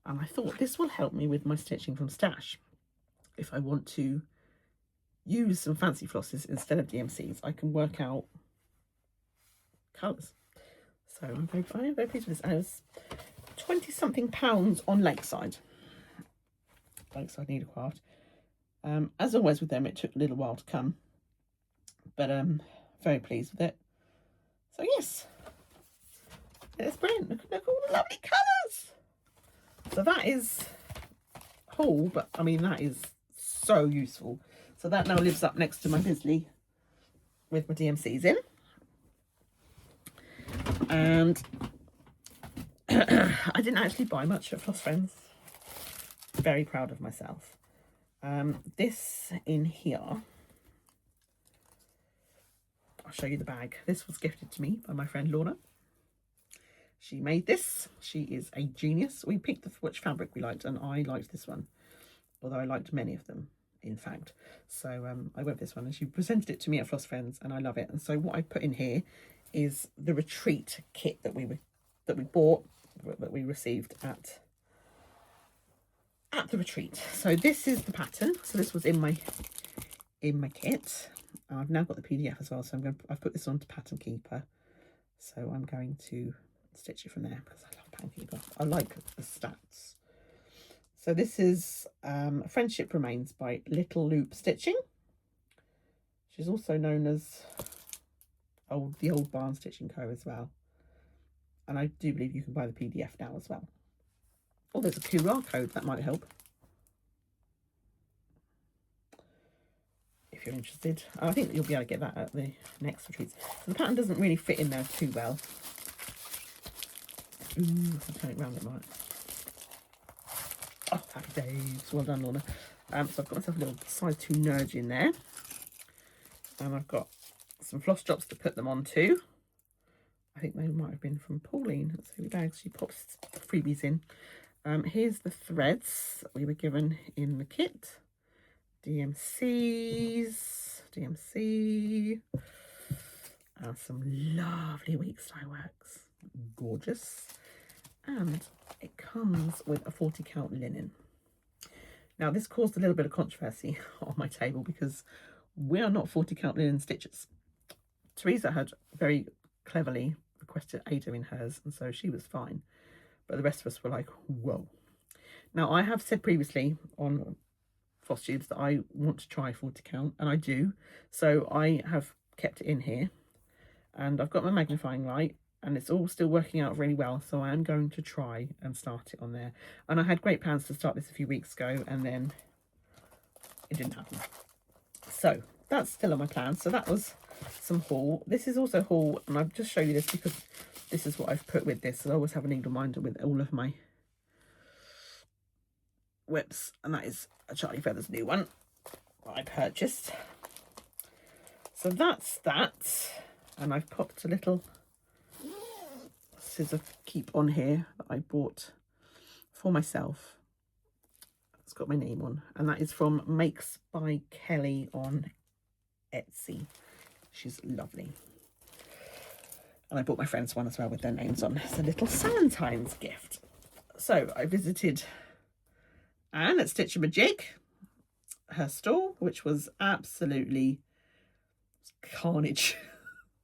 And I thought this will help me with my stitching from stash. If I want to use some fancy flosses instead of DMCs, I can work out colours. So I'm very pleased with this. And it was 20-something pounds on Lakeside Needlecraft. As always with them, it took a little while to come, but very pleased with it. So yes, it's brilliant. Look at all the lovely colours. So that is haul, but I mean that is so useful. So that now lives up next to my Bisley with my DMCs in. And I didn't actually buy much at Floss Friends. Very proud of myself. This in here, I'll show you the bag. This was gifted to me by my friend Lorna. She made this. She is a genius. We picked which fabric we liked, and I liked this one, although I liked many of them, in fact. So I went for this one, and she presented it to me at Floss Friends, and I love it. And so what I put in here is the retreat kit that we bought, that we received at the retreat. So this is the pattern. So this was in my kit. I've now got the PDF as well, so I've put this onto Pattern Keeper. So I'm going to stitch it from there because I love Pattern Keeper. I like the stats. So this is Friendship Remains by Little Loop Stitching. She's also known as the Old Barn Stitching Co. as well. And I do believe you can buy the PDF now as well. Oh, there's a QR code, that might help. If you're interested. I think you'll be able to get that at the next retreats. The pattern doesn't really fit in there too well. Ooh, if I turn it round it might. Oh, happy days. Well done, Lorna. So I've got myself a little size 2 nudge in there. And I've got some floss drops to put them onto. I think they might have been from Pauline. Let's see, bags. She pops freebies in. Here's the threads that we were given in the kit. DMC, and some lovely week style works. Gorgeous. And it comes with a 40 count linen. Now this caused a little bit of controversy on my table because we are not 40 count linen stitchers. Teresa had very cleverly requested Ada in hers, and so she was fine, but the rest of us were like, whoa. Now I have said previously on Flosstubes that I want to try 40 count, and I do, so I have kept it in here, and I've got my magnifying light, and it's all still working out really well, so I am going to try and start it on there. And I had great plans to start this a few weeks ago, and then it didn't happen. So that's still on my plan. So that was some haul. This is also haul, and I've just shown you this because this is what I've put with this. So I always have a needle minder with all of my whips, and that is a Charlie Feathers new one that I purchased. So that's that, and I've popped a little scissor keep on here that I bought for myself. It's got my name on, and that is from Makes by Kelly on Etsy. She's lovely. And I bought my friends one as well with their names on. It's a little Valentine's gift. So I visited Anne at Stitch and Majig, her store, which was absolutely carnage,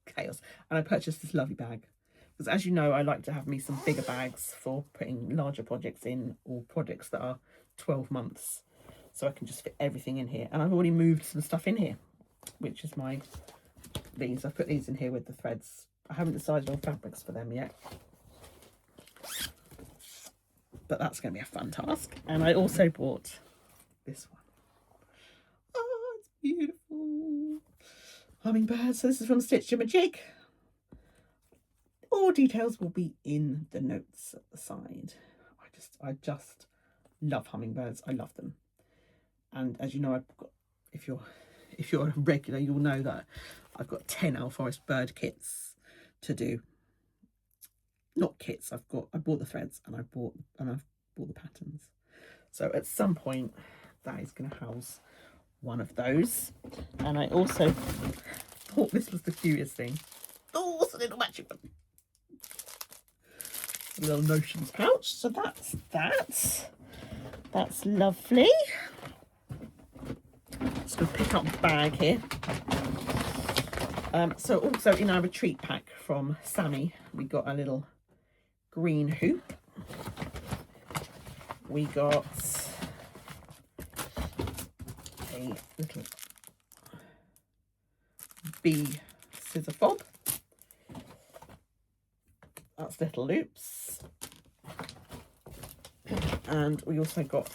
chaos. And I purchased this lovely bag because, as you know, I like to have me some bigger bags for putting larger projects in, or projects that are 12 months, so I can just fit everything in here. And I've already moved some stuff in here, which is these. I've put these in here with the threads. I haven't decided on fabrics for them yet, but that's going to be a fun task. And I also bought this one. Oh, it's beautiful. Hummingbird. So this is from Stitch and Majig. All details will be in the notes at the side. I just love hummingbirds. I love them. And as you know, I've got, if you're a regular, you'll know that I've got 10 Owl Forest bird kits to do. Not kits. I bought the threads, and I've bought the patterns. So at some point that is going to house one of those. And I also thought this was the cutest thing. Oh, it's a little matching one. A little notions pouch. So that's that. That's lovely. Just going to pick up the bag here. So also in our retreat pack from Sammy, we got a little green hoop. We got a little bee scissor fob. That's little loops. And we also got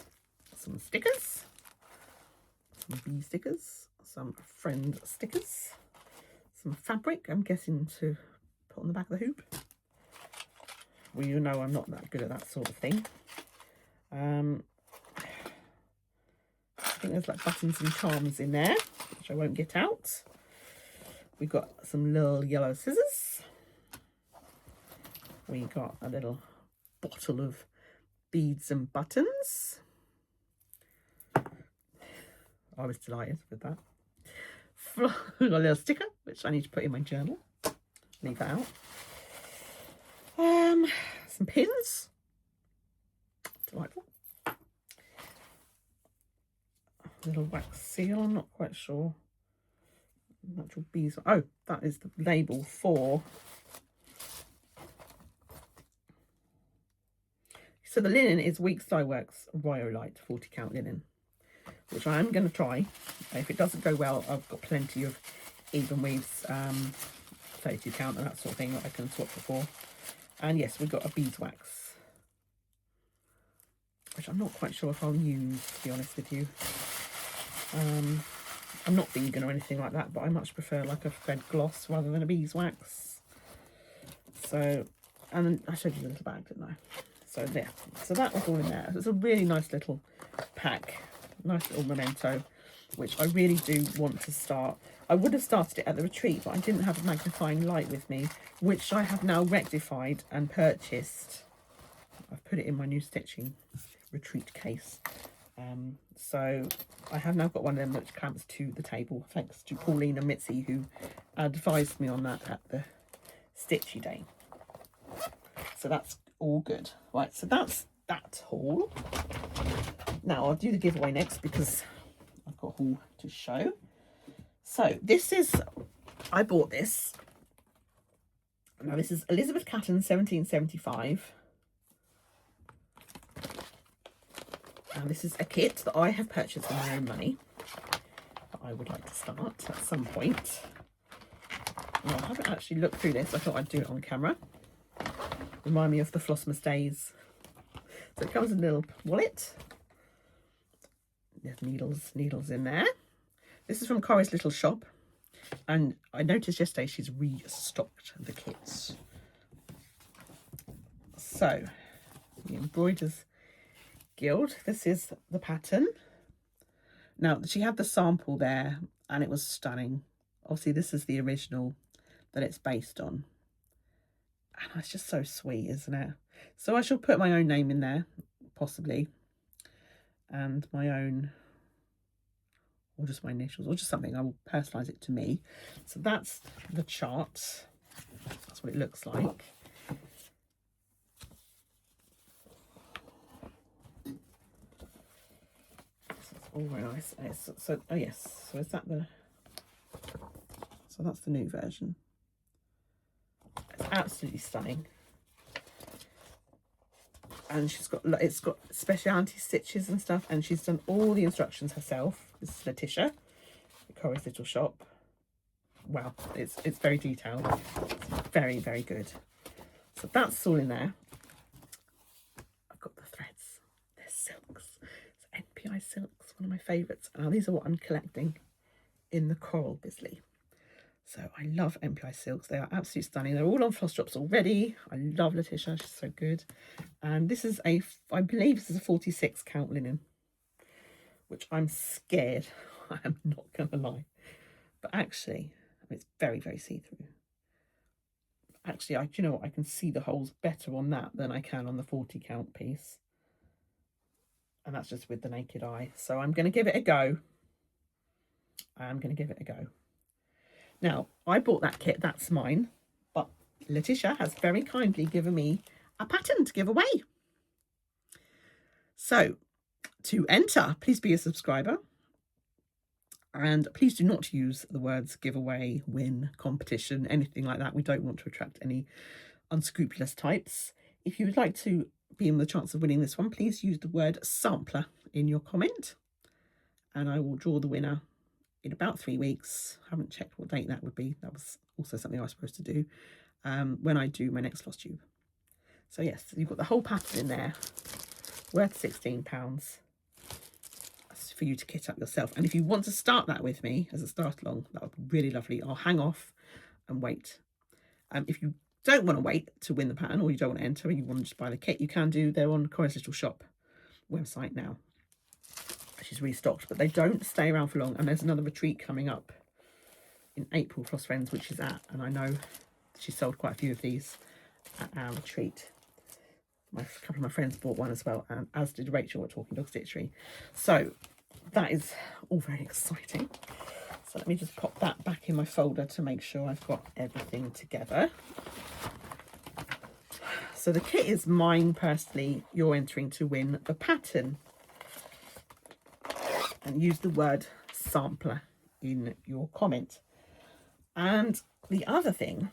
some stickers, some bee stickers, some friend stickers, some fabric, I'm guessing, to put on the back of the hoop. Well, you know I'm not that good at that sort of thing. I think there's like buttons and charms in there, which I won't get out. We've got some little yellow scissors. we got a little bottle of beads and buttons. I was delighted with that. Got a little sticker, which I need to put in my journal. Leave that out. Some pins. Delightful. A little wax seal. I'm not quite sure. Natural bees. Oh, that is the label for. So the linen is Weeks Dye Works Rhyolite 40 count linen, which I am going to try. If it doesn't go well, I've got plenty of even weaves, 32 count and that sort of thing that I can swap it for. And yes, we've got a beeswax, which I'm not quite sure if I'll use, to be honest with you. I'm not vegan or anything like that, but I much prefer like a thread gloss rather than a beeswax. So, and I showed you the little bag, didn't I? So there, so that was all in there. It's a really nice little pack, nice little memento, which I really do want to start. I would have started it at the retreat, but I didn't have a magnifying light with me, which I have now rectified and purchased. I've put it in my new stitching retreat case. So I have now got one of them which clamps to the table, thanks to Pauline and Mitzi, who advised me on that at the Stitchy Day. So that's all good. Right, so that's that haul. Now I'll do the giveaway next because I've got a haul to show. So this is, I bought this. Now this is Elizabeth Catton 1775. And this is a kit that I have purchased with my own money that I would like to start at some point. Now, I haven't actually looked through this. I thought I'd do it on camera. Remind me of the Flossmas days. So it comes in a little wallet. There's needles in there. This is from Korryslittleshop. And I noticed yesterday she's restocked the kits. So, the Embroiderers Guild. This is the pattern. Now, she had the sample there and it was stunning. Obviously, this is the original that it's based on. And it's just so sweet, isn't it? So I shall put my own name in there, possibly. And my own, or just my initials, or just something. I will personalise it to me. So that's the chart. That's what it looks like. All very nice. So oh yes, so is that the, so that's the new version. It's absolutely stunning, and she's got, it's got specialty stitches and stuff, and she's done all the instructions herself. This is Letitia, the Korryslittleshop. Wow, it's very detailed. It's very, very good. So that's all in there. I've got the threads. They're silks. It's NPI silks. One of my favourites. Now these are what I'm collecting in the Coral Bisley. So I love NPI silks. They are absolutely stunning. They're all on Flosstube already. I love Letitia. She's so good. And this is a, I believe this is a 46 count linen, which I'm scared. I am not going to lie. But actually, I mean, it's very, very see-through. Actually, do you know what? I can see the holes better on that than I can on the 40 count piece. And that's just with the naked eye. So I'm going to give it a go. I'm going to give it a go. Now, I bought that kit. That's mine. But Letitia has very kindly given me a pattern to give away. So, to enter, please be a subscriber. And please do not use the words giveaway, win, competition, anything like that. We don't want to attract any unscrupulous types. If you would like to be in the chance of winning this one, please use the word sampler in your comment, and I will draw the winner in about 3 weeks. I haven't checked what date that would be. That was also something I was supposed to do when I do my next Flosstube. So yes, you've got the whole pattern in there, worth £16 for you to kit up yourself. And if you want to start that with me as a start along, that would be really lovely. I'll hang off and wait. If you don't want to wait to win the pattern, or you don't want to enter and you want to just buy the kit, you can do. They're on Korryslittleshop website now. She's restocked, but they don't stay around for long. And there's another retreat coming up in April, Floss Friends, which is at, and I know she sold quite a few of these, a treat. A couple of my friends bought one as well, and as did Rachel at Talking Dog Stitchery. So that is all very exciting. So let me just pop that back in my folder to make sure I've got everything together. So the kit is mine personally. You're entering to win the pattern. And use the word sampler in your comment. And the other thing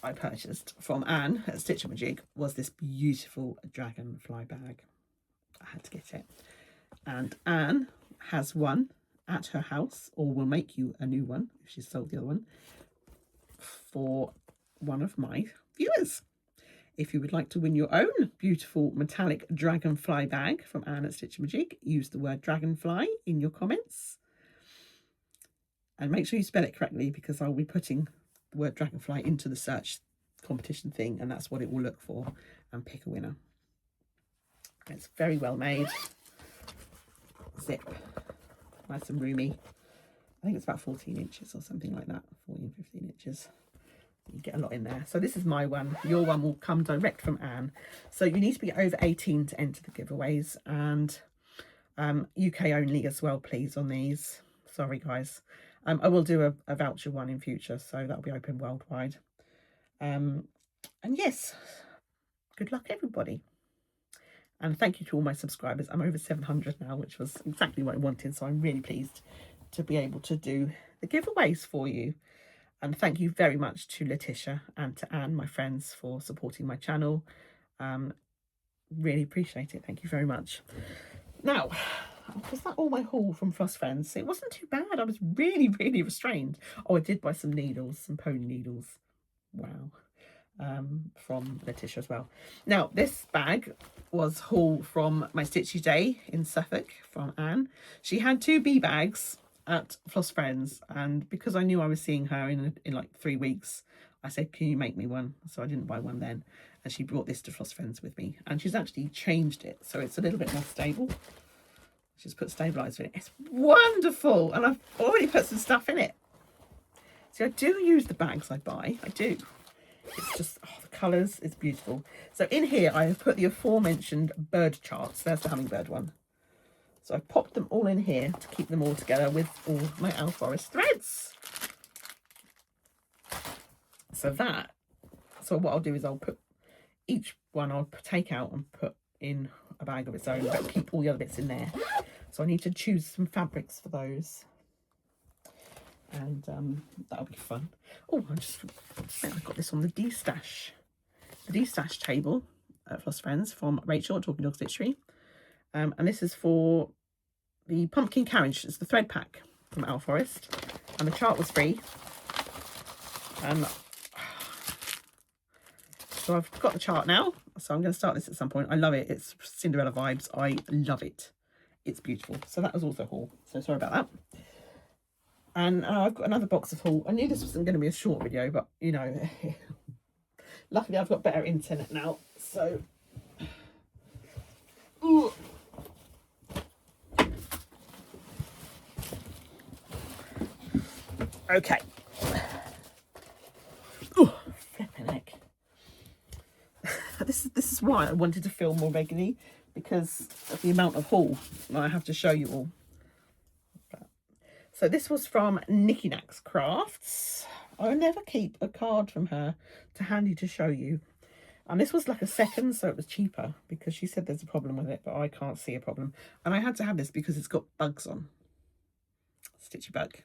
I purchased from Anne at Stitch Jig was this beautiful dragonfly bag. I had to get it. And Anne has one at her house, or will make you a new one if she's sold the other one, for one of my viewers. If you would like to win your own beautiful metallic dragonfly bag from Anne at Stitch Jig, use the word dragonfly in your comments. And make sure you spell it correctly, because I'll be putting the word dragonfly into the search competition thing, and that's what it will look for, and pick a winner. It's very well made. Zip. Nice and roomy. I think it's about 14 inches or something like that. 14, 15 inches. You get a lot in there. So this is my one. Your one will come direct from Anne. So you need to be over 18 to enter the giveaways, and UK only as well, please, on these. Sorry, guys. I will do a voucher one in future, so that'll be open worldwide. And yes, good luck, everybody. And thank you to all my subscribers. I'm over 700 now, which was exactly what I wanted. So I'm really pleased to be able to do the giveaways for you. And thank you very much to Letitia and to Anne, my friends, for supporting my channel. Really appreciate it. Thank you very much. Now, was that all my haul from Floss Friends? It wasn't too bad. I was really, really restrained. Oh, I did buy some needles, some pony needles. Wow. From Letitia as well. Now, this bag was haul from my Stitchy Day in Suffolk from Anne. She had 2 bee bags at Floss Friends, and because I knew I was seeing her in like 3 weeks, I said, can you make me one? So I didn't buy one then, and she brought this to Floss Friends with me, and she's actually changed it so it's a little bit more stable. She's put stabilizer in it. It's wonderful, and I've already put some stuff in it. See, I do use the bags I buy. I do. It's just, oh, the colours is beautiful. So in here I have put the aforementioned bird charts. There's the hummingbird one. So I've popped them all in here to keep them all together with all my Owl Forest threads. So what I'll do is I'll put each one, I'll take out and put in a bag of its own, but keep all the other bits in there. So I need to choose some fabrics for those. And that'll be fun. Oh, I've got this on the D-Stash. The D-Stash table at Floss Friends from Rachel at Talking Dog Stitchery. And this is for the pumpkin carriage. It's the thread pack from Owl Forest. And the chart was free. So I've got the chart now. So I'm going to start this at some point. I love it. It's Cinderella vibes. I love it. It's beautiful. So that was also a haul. So sorry about that. And I've got another box of haul. I knew this wasn't going to be a short video, but, you know, luckily I've got better internet now. So, ooh. Okay. Ooh, flipping heck. This is why I wanted to film more regularly, because of the amount of haul I have to show you all. So this was from Nicky Nack's Crafts. I never keep a card from her to handy to show you. And this was like a second, so it was cheaper, because she said there's a problem with it, but I can't see a problem. And I had to have this because it's got bugs on. Stitchy bug.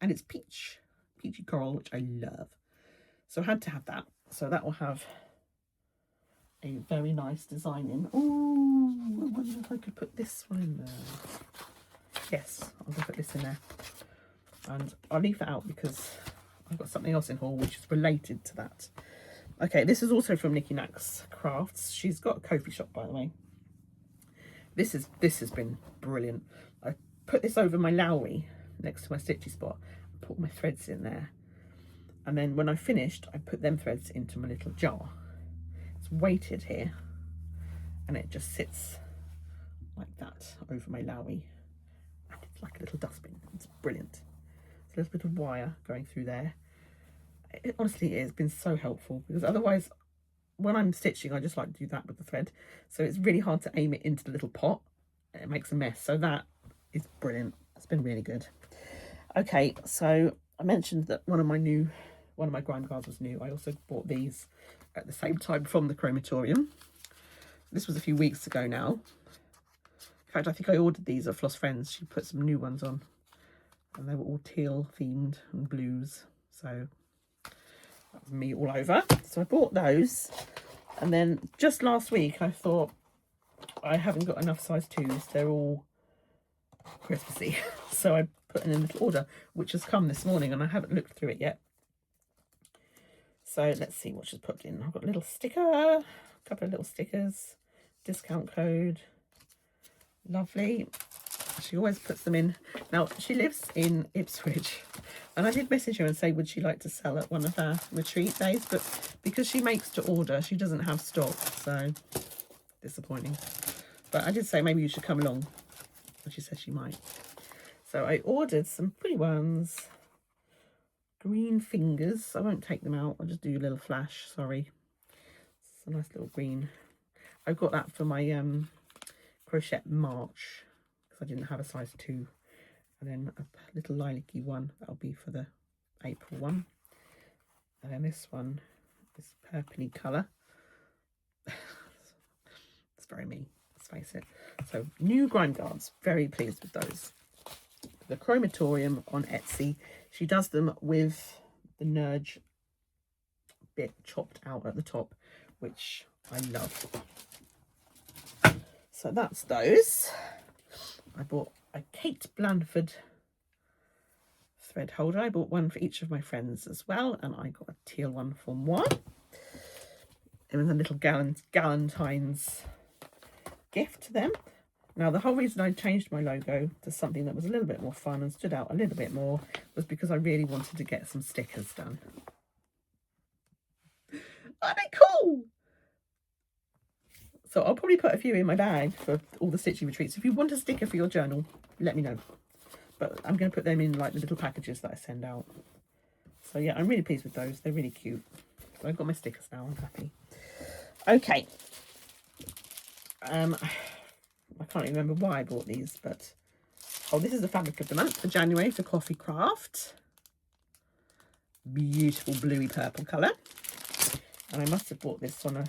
And it's peachy coral, which I love. So I had to have that. So that will have a very nice design in. Oh, I wonder if I could put this one in there. Yes, I'll put this in there, and I'll leave that out because I've got something else in haul which is related to that. Okay, this is also from Nicky Nack's Crafts. She's got a Ko-fi shop, by the way. This has been brilliant. I put this over my Lowry next to my stitchy spot, put my threads in there, and then when I finished, I put them threads into my little jar. It's weighted here, and it just sits like that over my Lowry. Like a little dustbin. It's brilliant. It's a little bit of wire going through there. honestly, it's been so helpful, because otherwise when I'm stitching I just like to do that with the thread, so it's really hard to aim it into the little pot. It makes a mess, so that is brilliant. It's been really good. Okay, so I mentioned that one of my grime guards was new. I also bought these at the same time from the Chromatorium. This was a few weeks ago now. In fact, I think I ordered these at Floss Friends. She put some new ones on, and they were all teal themed and blues, so that was me all over. So I bought those, and then just last week I thought, I haven't got enough size 2s, they're all Christmassy. So I put in a little order, which has come this morning, and I haven't looked through it yet. So let's see what she's put in. I've got a little sticker, a couple of little stickers, discount code, lovely. She always puts them in. Now, she lives in Ipswich, and I did message her and say, would she like to sell at one of her retreat days, but because she makes to order, she doesn't have stock, so disappointing. But I did say maybe you should come along, and she said she might. So I ordered some pretty ones, green fingers. I won't take them out, I'll just do a little flash, sorry. It's a nice little green. I got that for my Crocette March, because I didn't have a size 2. And then a little lilac-y one, that'll be for the April one. And then this one, this purpley colour. It's very me, let's face it. So new grime guards, very pleased with those. The Chromatorium on Etsy. She does them with the nudge bit chopped out at the top, which I love. So that's those. I bought a Kate Blandford thread holder. I bought one for each of my friends as well, and I got a teal one for moi. It was a little Galentine's gift to them. Now, the whole reason I changed my logo to something that was a little bit more fun and stood out a little bit more was because I really wanted to get some stickers done. Aren't they cool? So I'll probably put a few in my bag for all the stitching retreats. If you want a sticker for your journal, let me know. But I'm going to put them in like the little packages that I send out. So yeah, I'm really pleased with those. They're really cute. So I've got my stickers now. I'm happy. Okay. I can't remember why I bought these, but oh, this is the fabric of the month for January for Coffee Craft. Beautiful bluey purple colour. And I must have bought this on a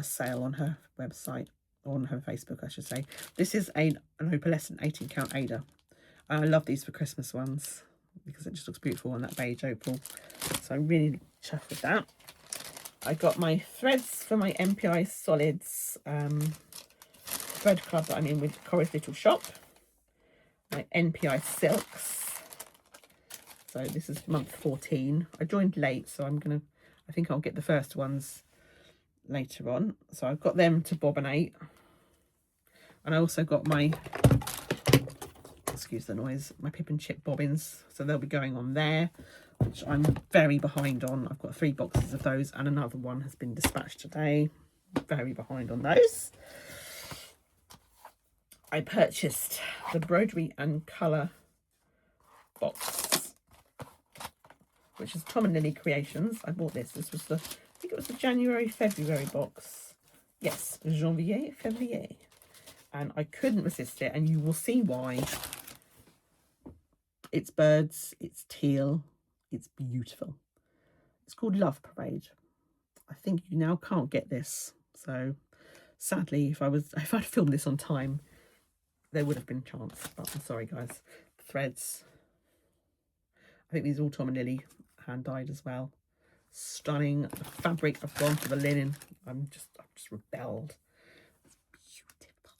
sale on her website, or on her Facebook, I should say. This is an opalescent 18 count Ada. I love these for Christmas ones because it just looks beautiful on that beige opal. So I'm really chuffed with that. I got my threads for my MPI Solids thread club that I'm in with Korryslittleshop. My NPI Silks. So this is month 14. I joined late, so I think I'll get the first ones later on. So I've got them to bobbinate. And I also got my, excuse the noise, my Pipandchip bobbins. So they'll be going on there, which I'm very behind on. I've got 3 boxes of those, and another one has been dispatched today. Very behind on those. I purchased the Embroidery and Colour box, which is Tom and Lily Creations. I bought this. This was I think it was the January-February box. Yes, Janvier-Février. And I couldn't resist it, and you will see why. It's birds, it's teal, it's beautiful. It's called Love Parade. I think you now can't get this. So sadly, if I'd filmed this on time, there would have been a chance. But I'm sorry, guys. Threads. I think these are all Tom and Lily hand dyed as well. Stunning. The fabric, I've gone for the linen. I've just rebelled. It's beautiful.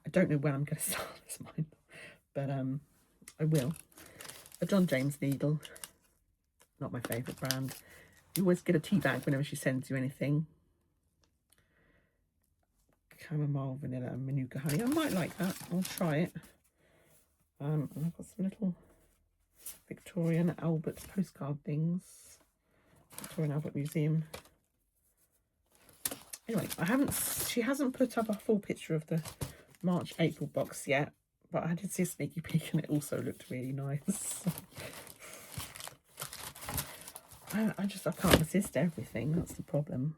I don't know when I'm going to start this mine, but I will. A John James needle. Not my favourite brand. You always get a tea bag whenever she sends you anything. Chamomile, vanilla and Manuka honey. I might like that. I'll try it. And I've got some little Victorian Albert postcard things. Victorian Albert Museum. Anyway, she hasn't put up a full picture of the March-April box yet, but I did see a sneaky peek and it also looked really nice. I can't resist everything. That's the problem.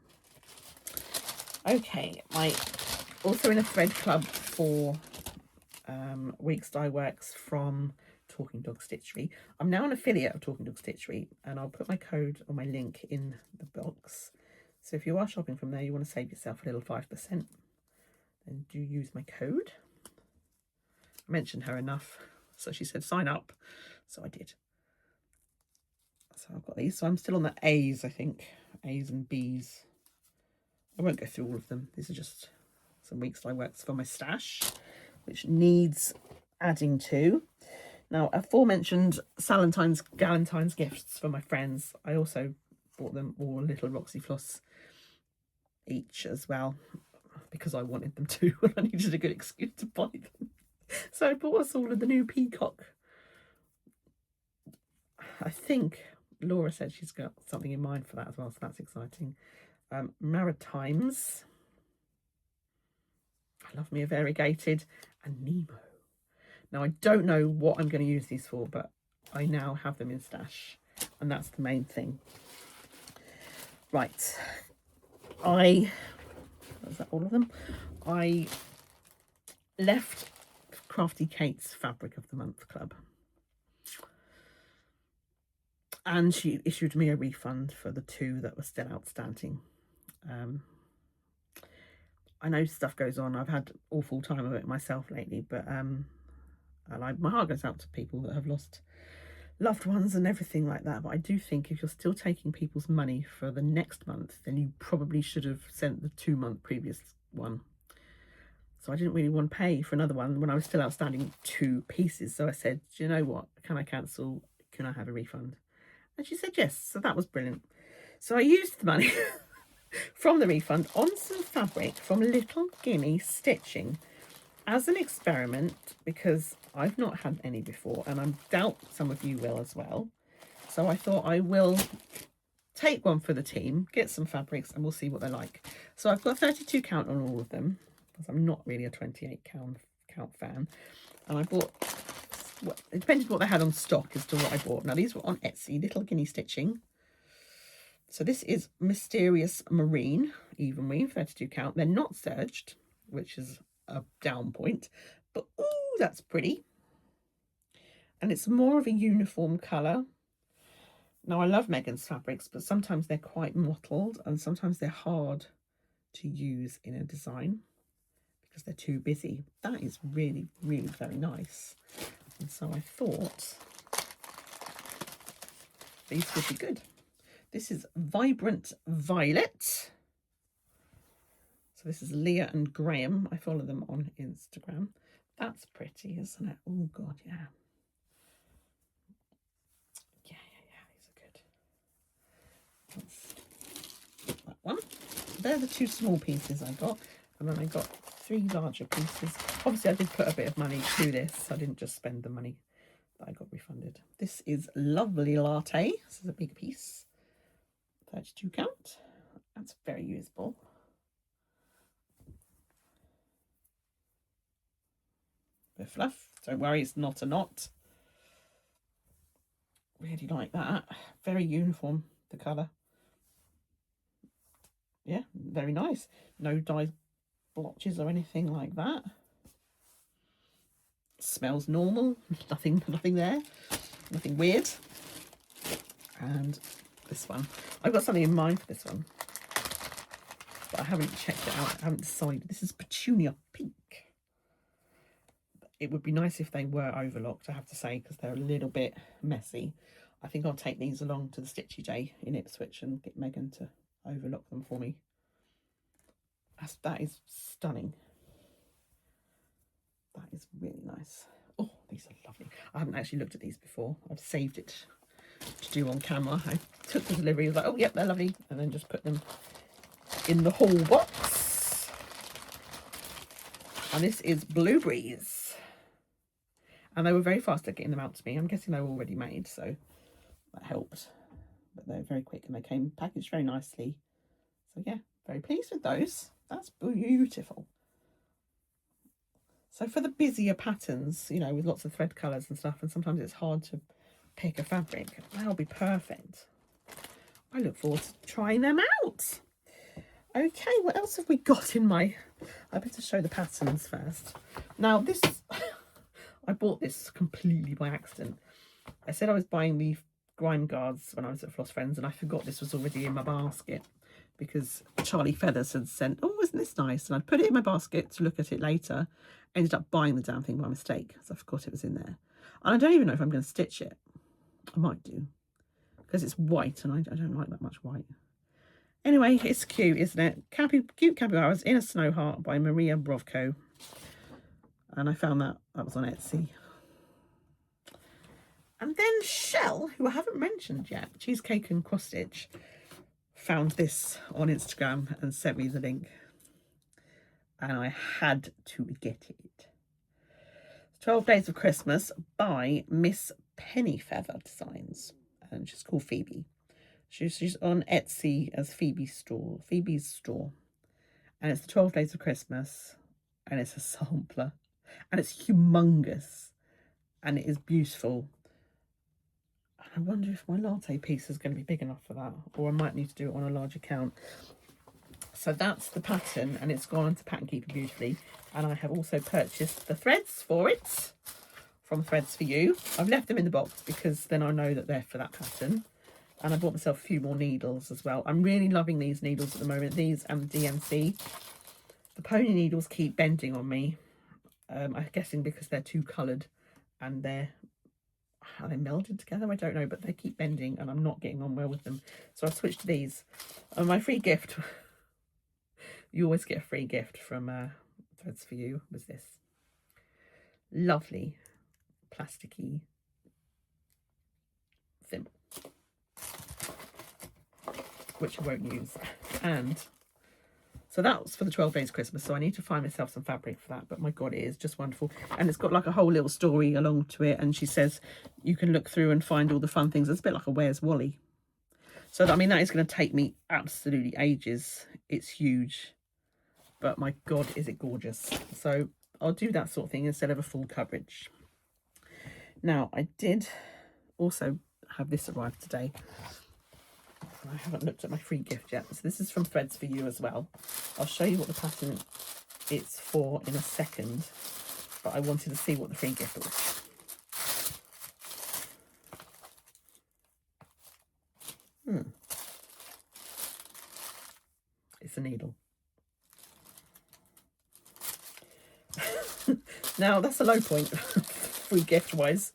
Okay, also in a thread club for Weeks Dye Works from Talking Dog Stitchery. I'm now an affiliate of Talking Dog Stitchery, and I'll put my code or my link in the box. So if you are shopping from there, you want to save yourself a little 5%, then do use my code. I mentioned her enough, so she said sign up, so I did. So I've got these. So I'm still on the A's, I think. A's and B's. I won't go through all of them. These are just some Weeks Dye Works for my stash, which needs adding to. Now, aforementioned Galentine's gifts for my friends. I also bought them all a little Roxy Floss each as well, because I wanted them to, and I needed a good excuse to buy them. So I bought us all of the new peacock. I think Laura said she's got something in mind for that as well, so that's exciting. Maritimes. I Love Me a Variegated, and Nemo. Now, I don't know what I'm going to use these for, but I now have them in stash, and that's the main thing. Right. Was that all of them? I left Crafty Kate's Fabric of the Month Club, and she issued me a refund for the 2 that were still outstanding. I know stuff goes on. I've had awful time of it myself lately, but my heart goes out to people that have lost loved ones and everything like that. But I do think if you're still taking people's money for the next month, then you probably should have sent the 2-month previous one. So I didn't really want to pay for another one when I was still outstanding 2 pieces. So I said, do you know what? Can I cancel? Can I have a refund? And she said yes. So that was brilliant. So I used the money from the refund on some fabric from Little Guinea Stitching as an experiment, because I've not had any before, and I doubt some of you will as well. So I thought I will take one for the team, get some fabrics, and we'll see what they're like. So I've got 32 count on all of them, because I'm not really a 28 count fan. And I bought, it depended what they had on stock as to what I bought. Now these were on Etsy, Little Guinea Stitching. So this is Mysterious Marine, even weave, 32 count. They're not serged, which is a down point, but ooh, that's pretty. And it's more of a uniform colour. Now, I love Megan's fabrics, but sometimes they're quite mottled, and sometimes they're hard to use in a design because they're too busy. That is really, really very nice. And so I thought these would be good. This is Vibrant Violet. So this is Leah and Graham. I follow them on Instagram. That's pretty, isn't it? Oh, God, yeah. Yeah, these are good. That's that one. They're the 2 small pieces I got. And then I got 3 larger pieces. Obviously, I did put a bit of money to this. I didn't just spend the money that I got refunded. This is Lovely Latte. This is a big piece. 32 count. That's very usable. Bit of fluff. Don't worry, it's not a knot. Really like that. Very uniform, the colour. Yeah, very nice. No dye blotches or anything like that. Smells normal. Nothing there. Nothing weird. And this one. I've got something in mind for this one, but I haven't checked it out. I haven't decided. This is Petunia Pink. It would be nice if they were overlocked, I have to say, because they're a little bit messy. I think I'll take these along to the Stitchy Day in Ipswich and get Megan to overlock them for me. That is stunning. That is really nice. Oh, these are lovely. I haven't actually looked at these before. I've saved it to do on camera. I took the delivery, I was like, oh, yep, they're lovely, and then just put them in the haul box. And this is Blueberries. And they were very fast at getting them out to me. I'm guessing they were already made, so that helped. But they're very quick, and they came packaged very nicely. So yeah, very pleased with those. That's beautiful. So for the busier patterns, you know, with lots of thread colours and stuff, and sometimes it's hard to pick a fabric, that'll be perfect. I look forward to trying them out. Okay, what else have we got in my... I better show the patterns first. Now this, I bought this completely by accident. I said I was buying the grime guards when I was at Floss Friends, and I forgot this was already in my basket because Charlie Feathers had sent, oh, isn't this nice? And I put it in my basket to look at it later. Ended up buying the damn thing by mistake, so I forgot it was in there. And I don't even know if I'm going to stitch it. I might do, because it's white, and I don't like that much white. Anyway, it's cute, isn't it? Cute Capybaras in a Snow Heart by Maria Brovko. And I found that was on Etsy. And then Shell, who I haven't mentioned yet, Cheesecake and Cross Stitch, found this on Instagram and sent me the link. And I had to get it. 12 Days of Christmas by Miss Pennyfeather Designs. And she's called Phoebe. She's on Etsy as Phoebe's store. And it's the 12 Days of Christmas. And it's a sampler. And it's humongous. And it is beautiful. I wonder if my latte piece is going to be big enough for that, or I might need to do it on a larger count. So that's the pattern, and it's gone into Pattern Keeper beautifully. And I have also purchased the threads for it from Threads for You. I've left them in the box because then I know that they're for that pattern. And I bought myself a few more needles as well. I'm really loving these needles at the moment, these and the DMC. The pony needles keep bending on me. I'm guessing because they're too coloured and are they melded together? I don't know, but they keep bending and I'm not getting on well with them. So I've switched to these. My free gift, you always get a free gift from Threads for You, was this lovely plasticky thimble, which I won't use. And so that was for the 12 Days Christmas. So I need to find myself some fabric for that. But my God, it is just wonderful. And it's got like a whole little story along to it. And she says you can look through and find all the fun things. It's a bit like a Where's Wally. So, I mean, that is going to take me absolutely ages. It's huge. But my God, is it gorgeous. So I'll do that sort of thing instead of a full coverage. Now, I did also have this arrive today. I haven't looked at my free gift yet. So this is from Threads for You as well. I'll show you what the pattern it's for in a second. But I wanted to see what the free gift was. It's a needle. Now, that's a low point, free gift-wise.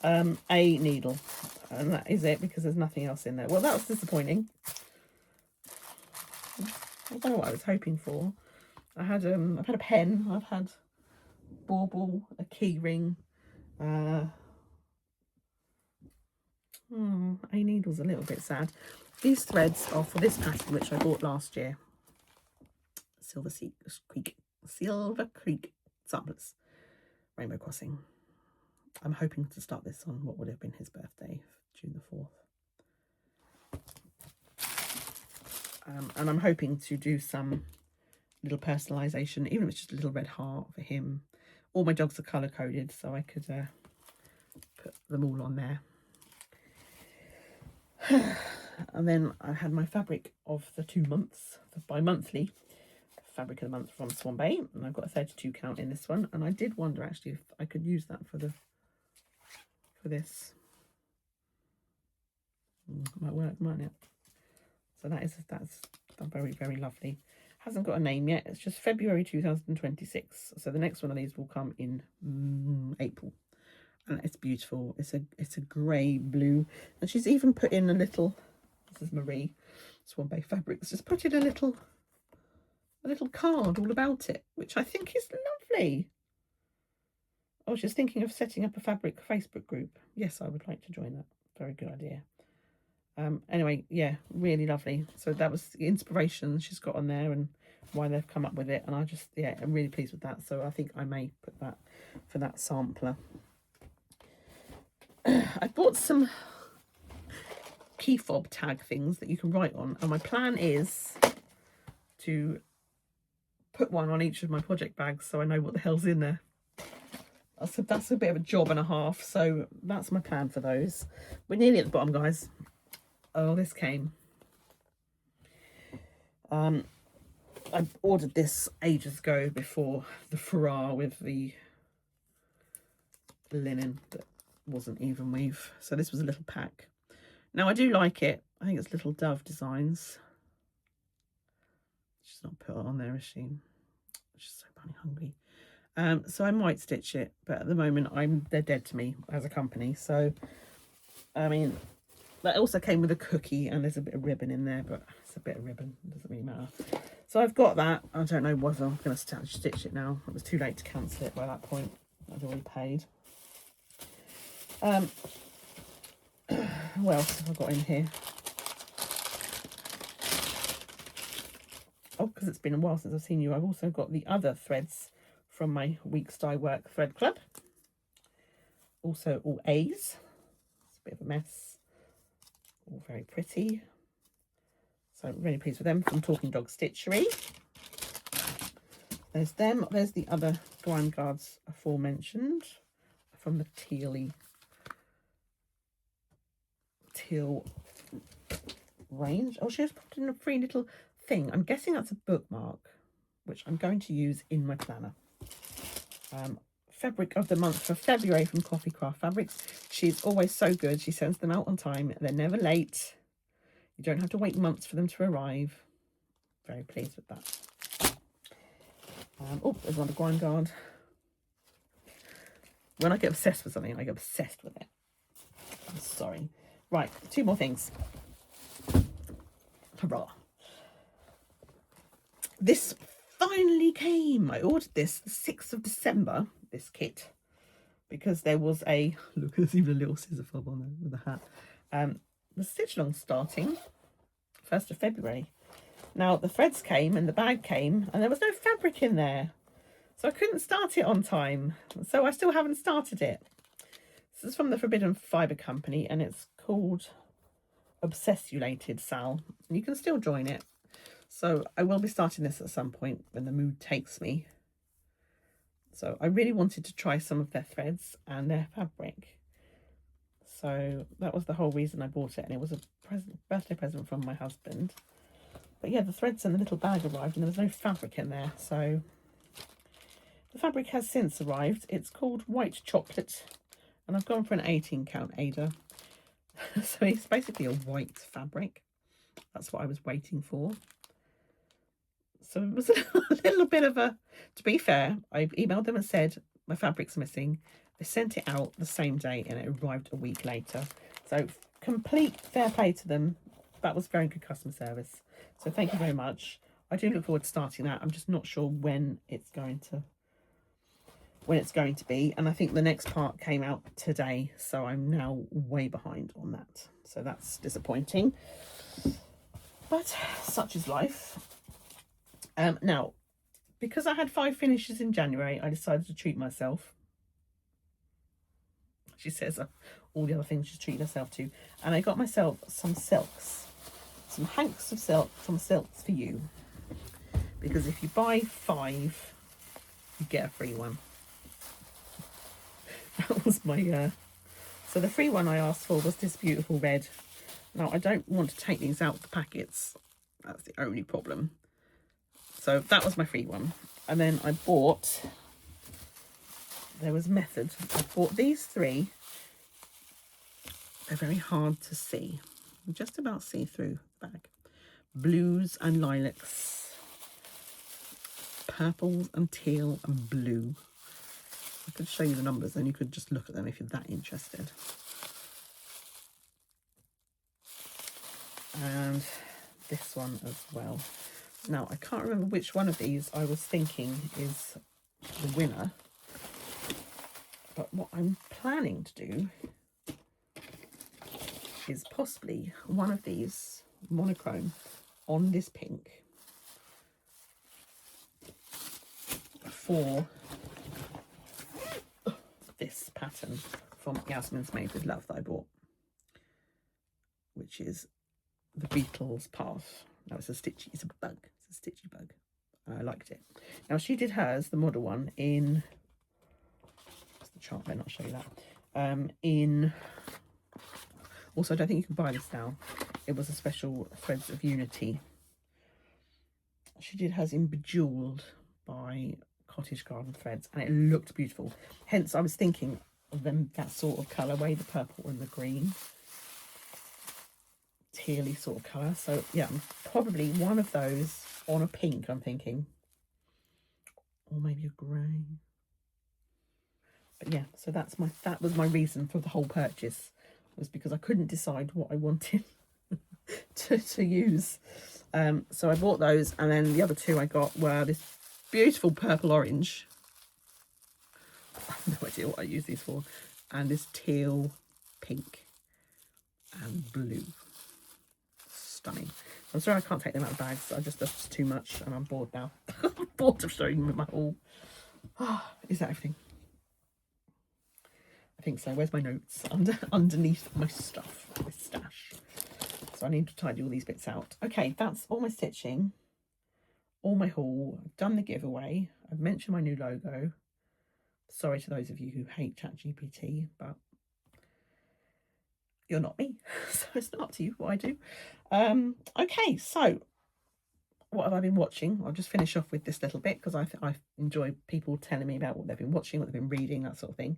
A needle. And that is it, because there's nothing else in there. Well, that was disappointing. I don't know what I was hoping for. I've had a pen, I've had bauble, a key ring. A needle's a little bit sad. These threads are for this pattern, which I bought last year. Silver Creek samplers. Rainbow Crossing. I'm hoping to start this on what would have been his birthday, June the 4th. And I'm hoping to do some little personalisation, even if it's just a little red heart for him. All my dogs are colour coded, so I could put them all on there. And then I had my fabric of the 2 months, the bi-monthly fabric of the month from Swan Bay, and I've got a 32 count in this one. And I did wonder actually if I could use that for this. Might work, mightn't it? So that's very, very lovely. Hasn't got a name yet. It's just February 2026. So the next one of these will come in April. And it's beautiful. It's a grey blue. And she's even put in a little, this is Marie Swan Bay Fabrics, just put in a little card all about it, which I think is lovely. I was just thinking of setting up a fabric Facebook group. Yes, I would like to join that. Very good idea. Anyway, yeah, really lovely. So that was the inspiration she's got on there and why they've come up with it. And I'm really pleased with that. So I think I may put that for that sampler. I bought some key fob tag things that you can write on. And my plan is to put one on each of my project bags so I know what the hell's in there. So that's a bit of a job and a half. So that's my plan for those. We're nearly at the bottom, guys. Oh, this came. I ordered this ages ago before the furore with the linen that wasn't even weave. So this was a little pack. Now I do like it. I think it's Little Dove Designs. She's not put it on there, is she? She's so bunny hungry. So I might stitch it, but at the moment they're dead to me as a company. So I mean, that also came with a cookie and there's a bit of ribbon in there, but it's a bit of ribbon, it doesn't really matter. So I've got that. I don't know whether I'm going to stitch it now. It was too late to cancel it by that point. I'd already paid. What else have I got in here? Oh, because it's been a while since I've seen you. I've also got the other threads from my Weeks Dye Work Thread Club. Also all A's. It's a bit of a mess. All very pretty. So I'm really pleased with them from Talking Dog Stitchery. There's them. There's the other grime guards aforementioned from the teal range. Oh, she has put in a free little thing. I'm guessing that's a bookmark, which I'm going to use in my planner. Fabric of the month for February from Coffee Craft Fabrics. She's always so good. She sends them out on time. They're never late. You don't have to wait months for them to arrive. Very pleased with that. Oh, there's another grime guard. When I get obsessed with something, I get obsessed with it. I'm sorry. Right, 2 more things. Hurrah. This finally came. I ordered this the 6th of December, this kit, because there was a, look, there's even a little scissor fob on there with a hat. The stitch along starting 1st of February. Now the threads came and the bag came and there was no fabric in there, so I couldn't start it on time, so I still haven't started it. This is from the Forbidden Fibre Company and it's called Obsessulated Sal. You can still join it, so I will be starting this at some point when the mood takes me. So I really wanted to try some of their threads and their fabric. So that was the whole reason I bought it, and it was a birthday present from my husband. But yeah, the threads and the little bag arrived and there was no fabric in there. So the fabric has since arrived. It's called White Chocolate and I've gone for an 18 count Ada. So it's basically a white fabric. That's what I was waiting for. So it was a little bit of a, to be fair, I emailed them and said my fabric's missing. They sent it out the same day and it arrived a week later. So complete fair play to them. That was very good customer service. So thank you very much. I do look forward to starting that. I'm just not sure when it's going to be. And I think the next part came out today. So I'm now way behind on that. So that's disappointing. But such is life. Now, because I had 5 finishes in January, I decided to treat myself. She says all the other things she's treated herself to. And I got myself some silks. Some hanks of silk from Silks for You. Because if you buy 5, you get a free one. That was my... So the free one I asked for was this beautiful red. Now, I don't want to take these out of the packets. That's the only problem. So that was my free one. And then I bought... There was Method. I bought these 3. They're very hard to see. Just about see through the bag. Blues and lilacs. Purples and teal and blue. I could show you the numbers and you could just look at them if you're that interested. And this one as well. Now, I can't remember which one of these I was thinking is the winner. But what I'm planning to do is possibly one of these monochrome on this pink for this pattern from Yasmin's Made with Love that I bought, which is the Beetle's Path. Now it's a bug. It's a stitchy bug. I liked it. Now she did hers, the model one, in, what's the chart? I'll not show you that. In, also I don't think you can buy this now. It was a special Threads of Unity She did hers in Bejeweled by Cottage Garden Threads, and it looked beautiful. Hence, I was thinking of them, that sort of colourway, the purple and the green, tealy sort of colour. So yeah, probably one of those on a pink, I'm thinking, or maybe a grey. But yeah, so that was my reason for the whole purchase, was because I couldn't decide what I wanted to use. So I bought those, and then the other two I got were this beautiful purple orange. I have no idea what I use these for. And this teal pink and blue. Stunning. I'm sorry I can't take them out of bags. That's just too much, and I'm bored now. I'm bored of showing them my haul. Is that everything? I think so. Where's my notes? Underneath my stuff, my stash. So I need to tidy all these bits out. Okay, that's all my stitching, all my haul. I've done the giveaway. I've mentioned my new logo. Sorry to those of you who hate ChatGPT, but you're not me, so it's not up to you what I do. Okay, so what have I been watching? I'll just finish off with this little bit because I enjoy people telling me about what they've been watching, what they've been reading, that sort of thing.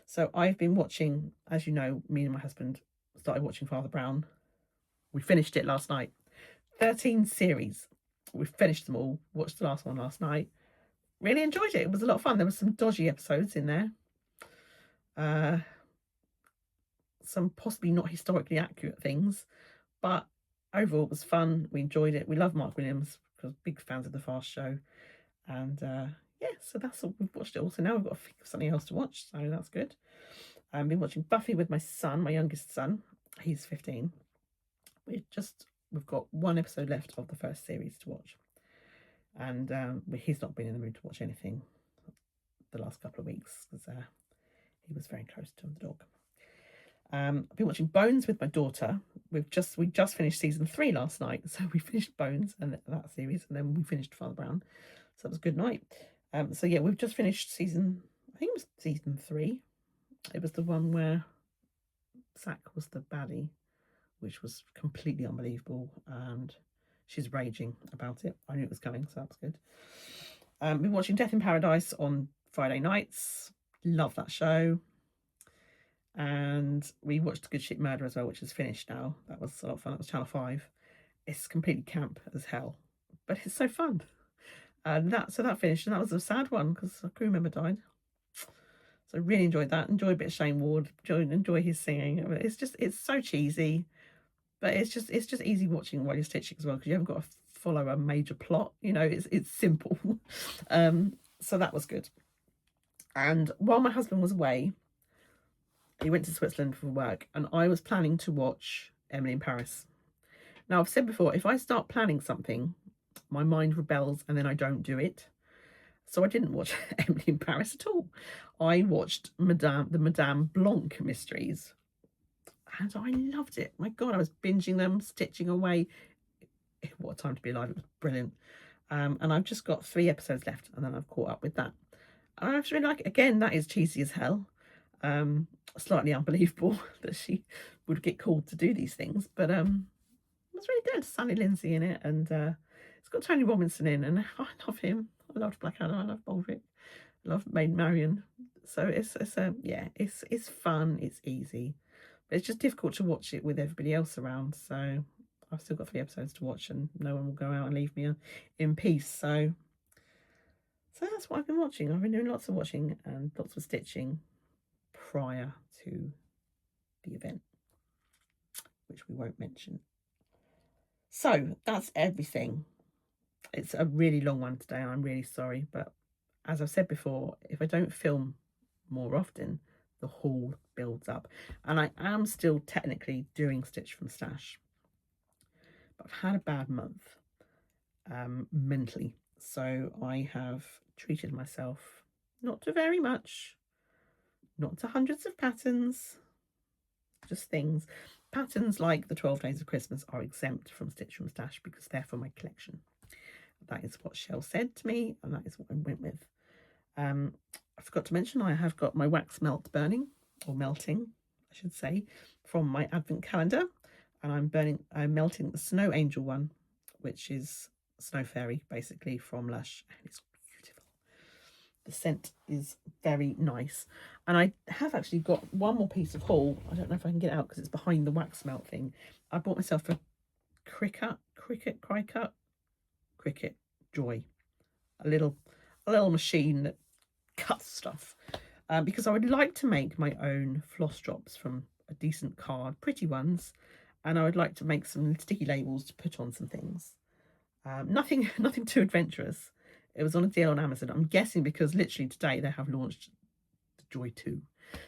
So I've been watching, as you know, me and my husband started watching Father Brown. We finished it last night. 13 series. We finished them all. Watched the last one last night. Really enjoyed it. It was a lot of fun. There were some dodgy episodes in there. Some possibly not historically accurate things. But overall, it was fun. We enjoyed it. We love Mark Williams because big fans of the Fast Show. And yeah, so that's all. We've watched it all. So now we've got to think of something else to watch. So that's good. I've been watching Buffy with my son, my youngest son. He's 15. We've got one episode left of the first series to watch. And he's not been in the mood to watch anything the last couple of weeks because he was very close to the dog. I've been watching Bones with my daughter. We just finished season 3 last night, so we finished Bones and that series, and then we finished Father Brown. So that was a good night. So yeah, we've just finished I think it was season 3. It was the one where Zach was the baddie, which was completely unbelievable, and she's raging about it. I knew it was coming, so that's good. I've been watching Death in Paradise on Friday nights. Love that show. And we watched Good Ship Murder as well, which is finished now. That was a lot of fun. That was Channel 5. It's completely camp as hell, but it's so fun. And that finished, and that was a sad one because a crew member died. So I really enjoyed that. Enjoyed a bit of Shane Ward. Enjoy his singing. It's so cheesy, but it's just easy watching while you're stitching as well because you haven't got to follow a major plot. You know, it's simple. So that was good. And while my husband was away, he went to Switzerland for work, and I was planning to watch Emily in Paris. Now, I've said before, if I start planning something, my mind rebels and then I don't do it. So I didn't watch Emily in Paris at all. I watched the Madame Blanc mysteries, and I loved it. My God, I was binging them, stitching away. What a time to be alive. It was brilliant. And I've just got 3 episodes left, and then I've caught up with that. And I just really like it. Again, that is cheesy as hell. Slightly unbelievable that she would get called to do these things, but it was really good. Sunny Lindsay in it, and it's got Tony Robinson in, and I love him. I loved Blackadder. I love Baldric. I love Maid Marian. So it's fun. It's easy, but it's just difficult to watch it with everybody else around. So I've still got 3 episodes to watch, and no one will go out and leave me in peace. So that's what I've been watching. I've been doing lots of watching and lots of stitching prior to the event, which we won't mention. So that's everything. It's a really long one today, and I'm really sorry, but as I've said before, if I don't film more often, the haul builds up, and I am still technically doing Stitch from Stash, but I've had a bad month mentally, so I have treated myself not to very much, not to hundreds of patterns, just things. Patterns like the 12 Days of Christmas are exempt from Stitch from Stash because they're for my collection. That is what Shell said to me, and that is what I went with. I forgot to mention I have got my wax melt burning, or melting, I should say, from my advent calendar, and I'm melting the Snow Angel one, which is Snow Fairy, basically, from Lush, and it's beautiful. The scent is very nice. And I have actually got one more piece of haul. I don't know if I can get it out because it's behind the wax melt thing. I bought myself a Cricut Joy, a little machine that cuts stuff, because I would like to make my own floss drops from a decent card, pretty ones, and I would like to make some sticky labels to put on some things. Nothing too adventurous. It was on a deal on Amazon. I'm guessing because literally today they have launched the Joy 2.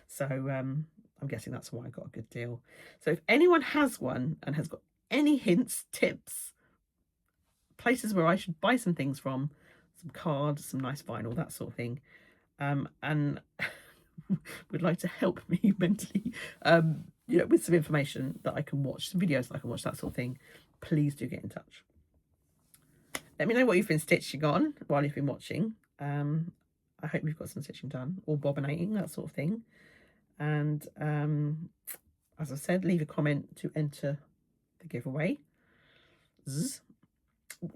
So I'm guessing that's why I got a good deal. So if anyone has one and has got any hints, tips, places where I should buy some things from, some cards, some nice vinyl, that sort of thing, and would like to help me mentally, with some information that I can watch, some videos that I can watch, that sort of thing, please do get in touch. Let me know what you've been stitching on while you've been watching. I hope you've got some stitching done, or bobbinating, that sort of thing. And as I said, leave a comment to enter the giveaway.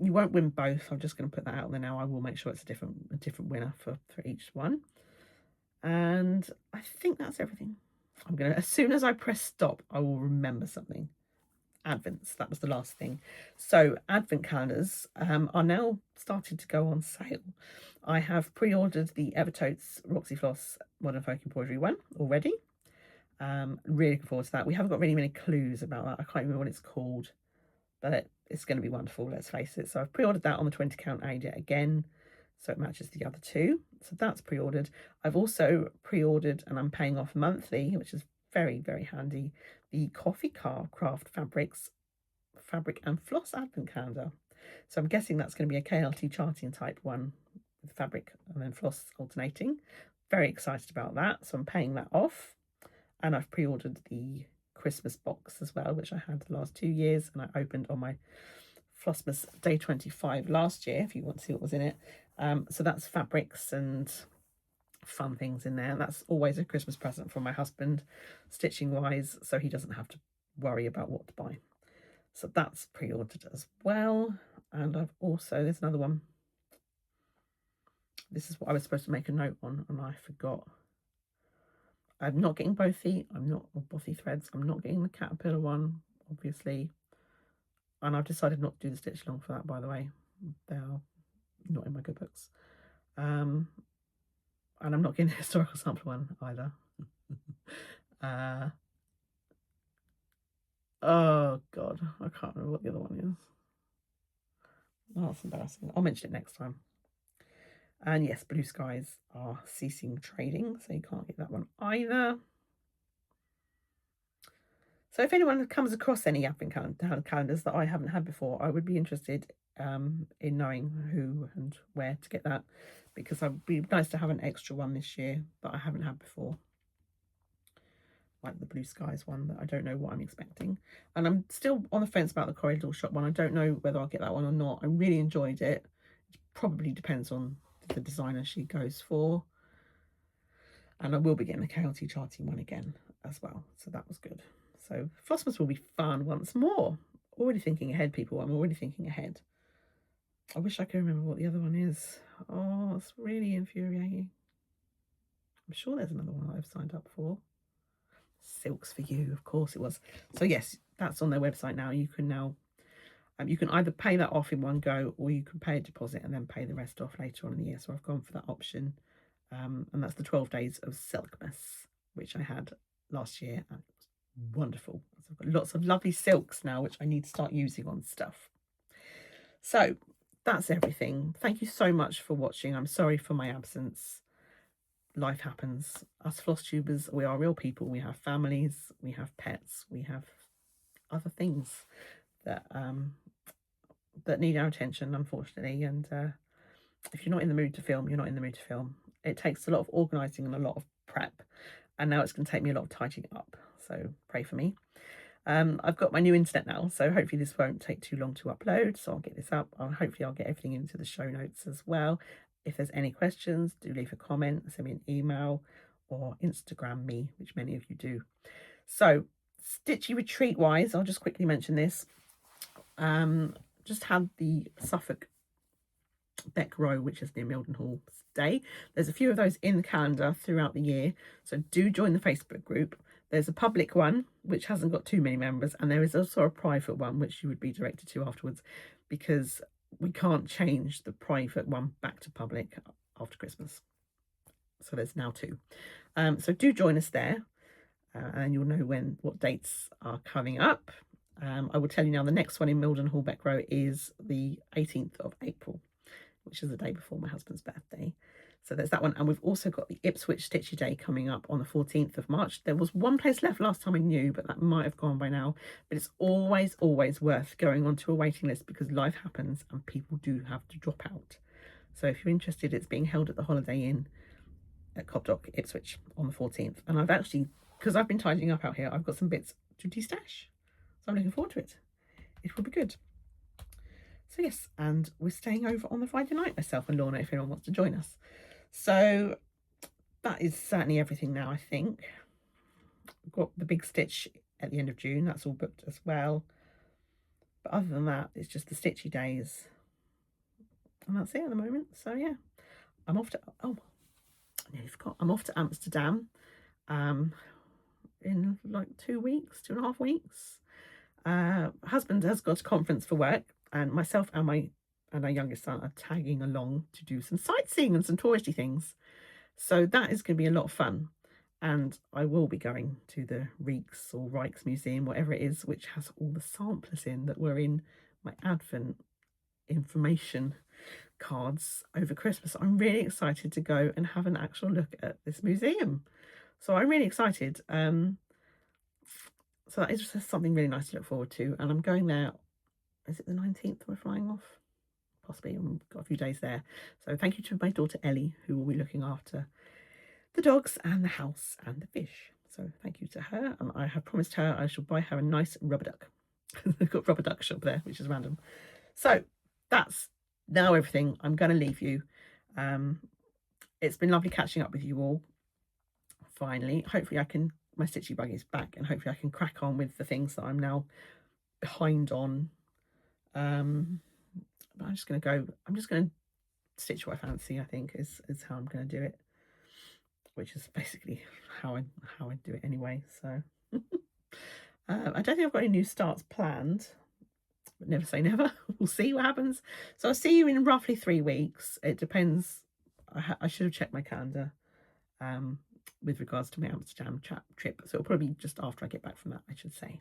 You won't win both. I'm just going to put that out there now. I will make sure it's a different winner for each one. And I think that's everything. I'm going to, as soon as I press stop, I will remember something. Advents, that was the last thing. So Advent calendars are now starting to go on sale. I have pre-ordered the Evertotes Roxy Floss Modern Folk Embroidery one already. Really looking forward to that. We haven't got really many clues about that. I can't remember what it's called, but it's going to be wonderful, let's face it. So I've pre-ordered that on the 20 count yet again, so it matches the other two. So that's pre-ordered. I've also pre-ordered, and I'm paying off monthly, which is very, very handy, the Coffee Car Craft Fabrics Fabric and Floss Advent Calendar. So I'm guessing that's going to be a KLT charting type one with fabric and then floss alternating. Very excited about that. So I'm paying that off. And I've pre-ordered the Christmas box as well, which I had the last 2 years, and I opened on my Flossmas Day 25 last year, if you want to see what was in it. So that's fabrics and fun things in there. That's always a Christmas present from my husband, stitching wise, so he doesn't have to worry about what to buy. So that's pre-ordered as well. And I've also, there's another one. This is what I was supposed to make a note on, and I forgot. I'm not getting bothy. I'm not, or bothy threads. I'm not getting the caterpillar one, obviously. And I've decided not to do the stitch along for that, by the way. They are not in my good books. And I'm not getting the historical sample one either. Oh God, I can't remember what the other one is. Oh, that's embarrassing. I'll mention it next time. And yes, Blue Skies are ceasing trading, so you can't get that one either. So if anyone comes across any Advent calendars that I haven't had before, I would be interested in knowing who and where to get that, because it would be nice to have an extra one this year that I haven't had before, like the Blue Skies one that I don't know what I'm expecting. And I'm still on the fence about the Korryslittleshop one. I don't know whether I'll get that one or not. I really enjoyed it. It probably depends on the designer she goes for. And I will be getting the KLT charting one again as well, so that was good. So Flossmas will be fun once more. Already thinking ahead, people. I'm already thinking ahead. I wish I could remember what the other one is. Oh, it's really infuriating. I'm sure there's another one I've signed up for. Silks for You, of course it was. So yes, that's on their website now. You can now, you can either pay that off in one go, or you can pay a deposit and then pay the rest off later on in the year. So I've gone for that option. And that's the 12 days of Silkmas, which I had last year, and it was wonderful. So I've got lots of lovely silks now, which I need to start using on stuff. So that's everything. Thank you so much for watching. I'm sorry for my absence. Life happens. Us floss tubers, we are real people. We have families, we have pets, we have other things that that need our attention, unfortunately. And if you're not in the mood to film, you're not in the mood to film. It takes a lot of organising and a lot of prep, and now it's going to take me a lot of tidying up, so pray for me. I've got my new internet now, so hopefully this won't take too long to upload, so I'll get this up. Hopefully I'll get everything into the show notes as well. If there's any questions, do leave a comment, send me an email, or Instagram me, which many of you do. So Stitchy Retreat wise, I'll just quickly mention this. just had the Suffolk Beck Row, which is near Mildenhall Day. There's a few of those in the calendar throughout the year, so do join the Facebook group. There's a public one which hasn't got too many members, and there is also a private one which you would be directed to afterwards, because we can't change the private one back to public after Christmas. So there's now two. So do join us there, and you'll know what dates are coming up. I will tell you now, the next one in Mildenhall Beck Row is the 18th of April, which is the day before my husband's birthday. So there's that one. And we've also got the Ipswich Stitchy Day coming up on the 14th of March. There was one place left last time I knew, but that might have gone by now. But it's always worth going onto a waiting list, because life happens and people do have to drop out. So if you're interested, it's being held at the Holiday Inn at Cobdock, Ipswich, on the 14th. And I've actually, because I've been tidying up out here, I've got some bits to de-stash. So I'm looking forward to it. It will be good. So yes, and we're staying over on the Friday night, myself and Lorna, if anyone wants to join us. So that is certainly everything now, I think. We've got the big stitch at the end of June. That's all booked as well. But other than that, it's just the stitchy days. And that's it at the moment. So yeah, I'm off to, oh, I nearly forgot. I'm off to Amsterdam in like 2 weeks, 2.5 weeks. Husband has got a conference for work, and myself and our youngest son are tagging along to do some sightseeing and some touristy things. So that is going to be a lot of fun. And I will be going to the Rijksmuseum, whatever it is, which has all the samplers in that were in my Advent information cards over Christmas. I'm really excited to go and have an actual look at this museum. So I'm really excited. So that is just something really nice to look forward to. And I'm going there, is it the 19th we're flying off? Possibly. We've got a few days there. So thank you to my daughter Ellie, who will be looking after the dogs and the house and the fish. So thank you to her. And I have promised her I shall buy her a nice rubber duck. They've got rubber duck shop there, which is random. So that's now everything. I'm going to leave you. It's been lovely catching up with you all. Finally, hopefully my stitchy bug is back, and hopefully I can crack on with the things that I'm now behind on. But I'm just going to stitch what I fancy, I think, is how I'm going to do it, which is basically how I do it anyway. So I don't think I've got any new starts planned, but never say never. We'll see what happens. So I'll see you in roughly 3 weeks. It depends. I should have checked my calendar with regards to my Amsterdam trip. So it'll probably be just after I get back from that, I should say.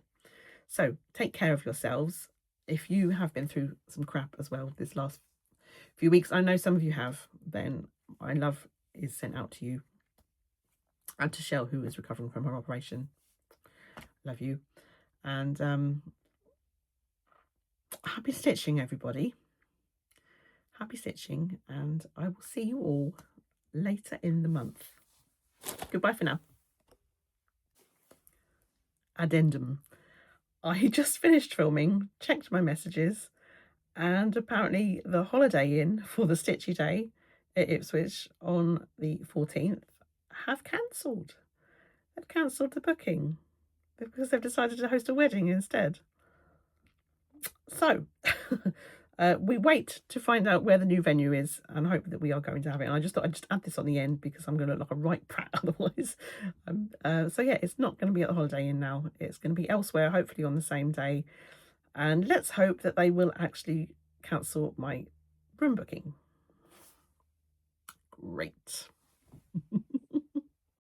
So take care of yourselves. If you have been through some crap as well this last few weeks, I know some of you have, then my love is sent out to you and to Shell, who is recovering from her operation. Love you. And happy stitching, everybody. Happy stitching, and I will see you all later in the month. Goodbye for now. Addendum. I just finished filming, checked my messages, and apparently the Holiday Inn for the Stitchy Day at Ipswich on the 14th have cancelled. They've cancelled the booking because they've decided to host a wedding instead. So we wait to find out where the new venue is and hope that we are going to have it. And I just thought I'd just add this on the end because I'm going to look like a right prat otherwise. So yeah, it's not going to be at the Holiday Inn now. It's going to be elsewhere, hopefully on the same day. And let's hope that they will actually cancel my room booking. Great.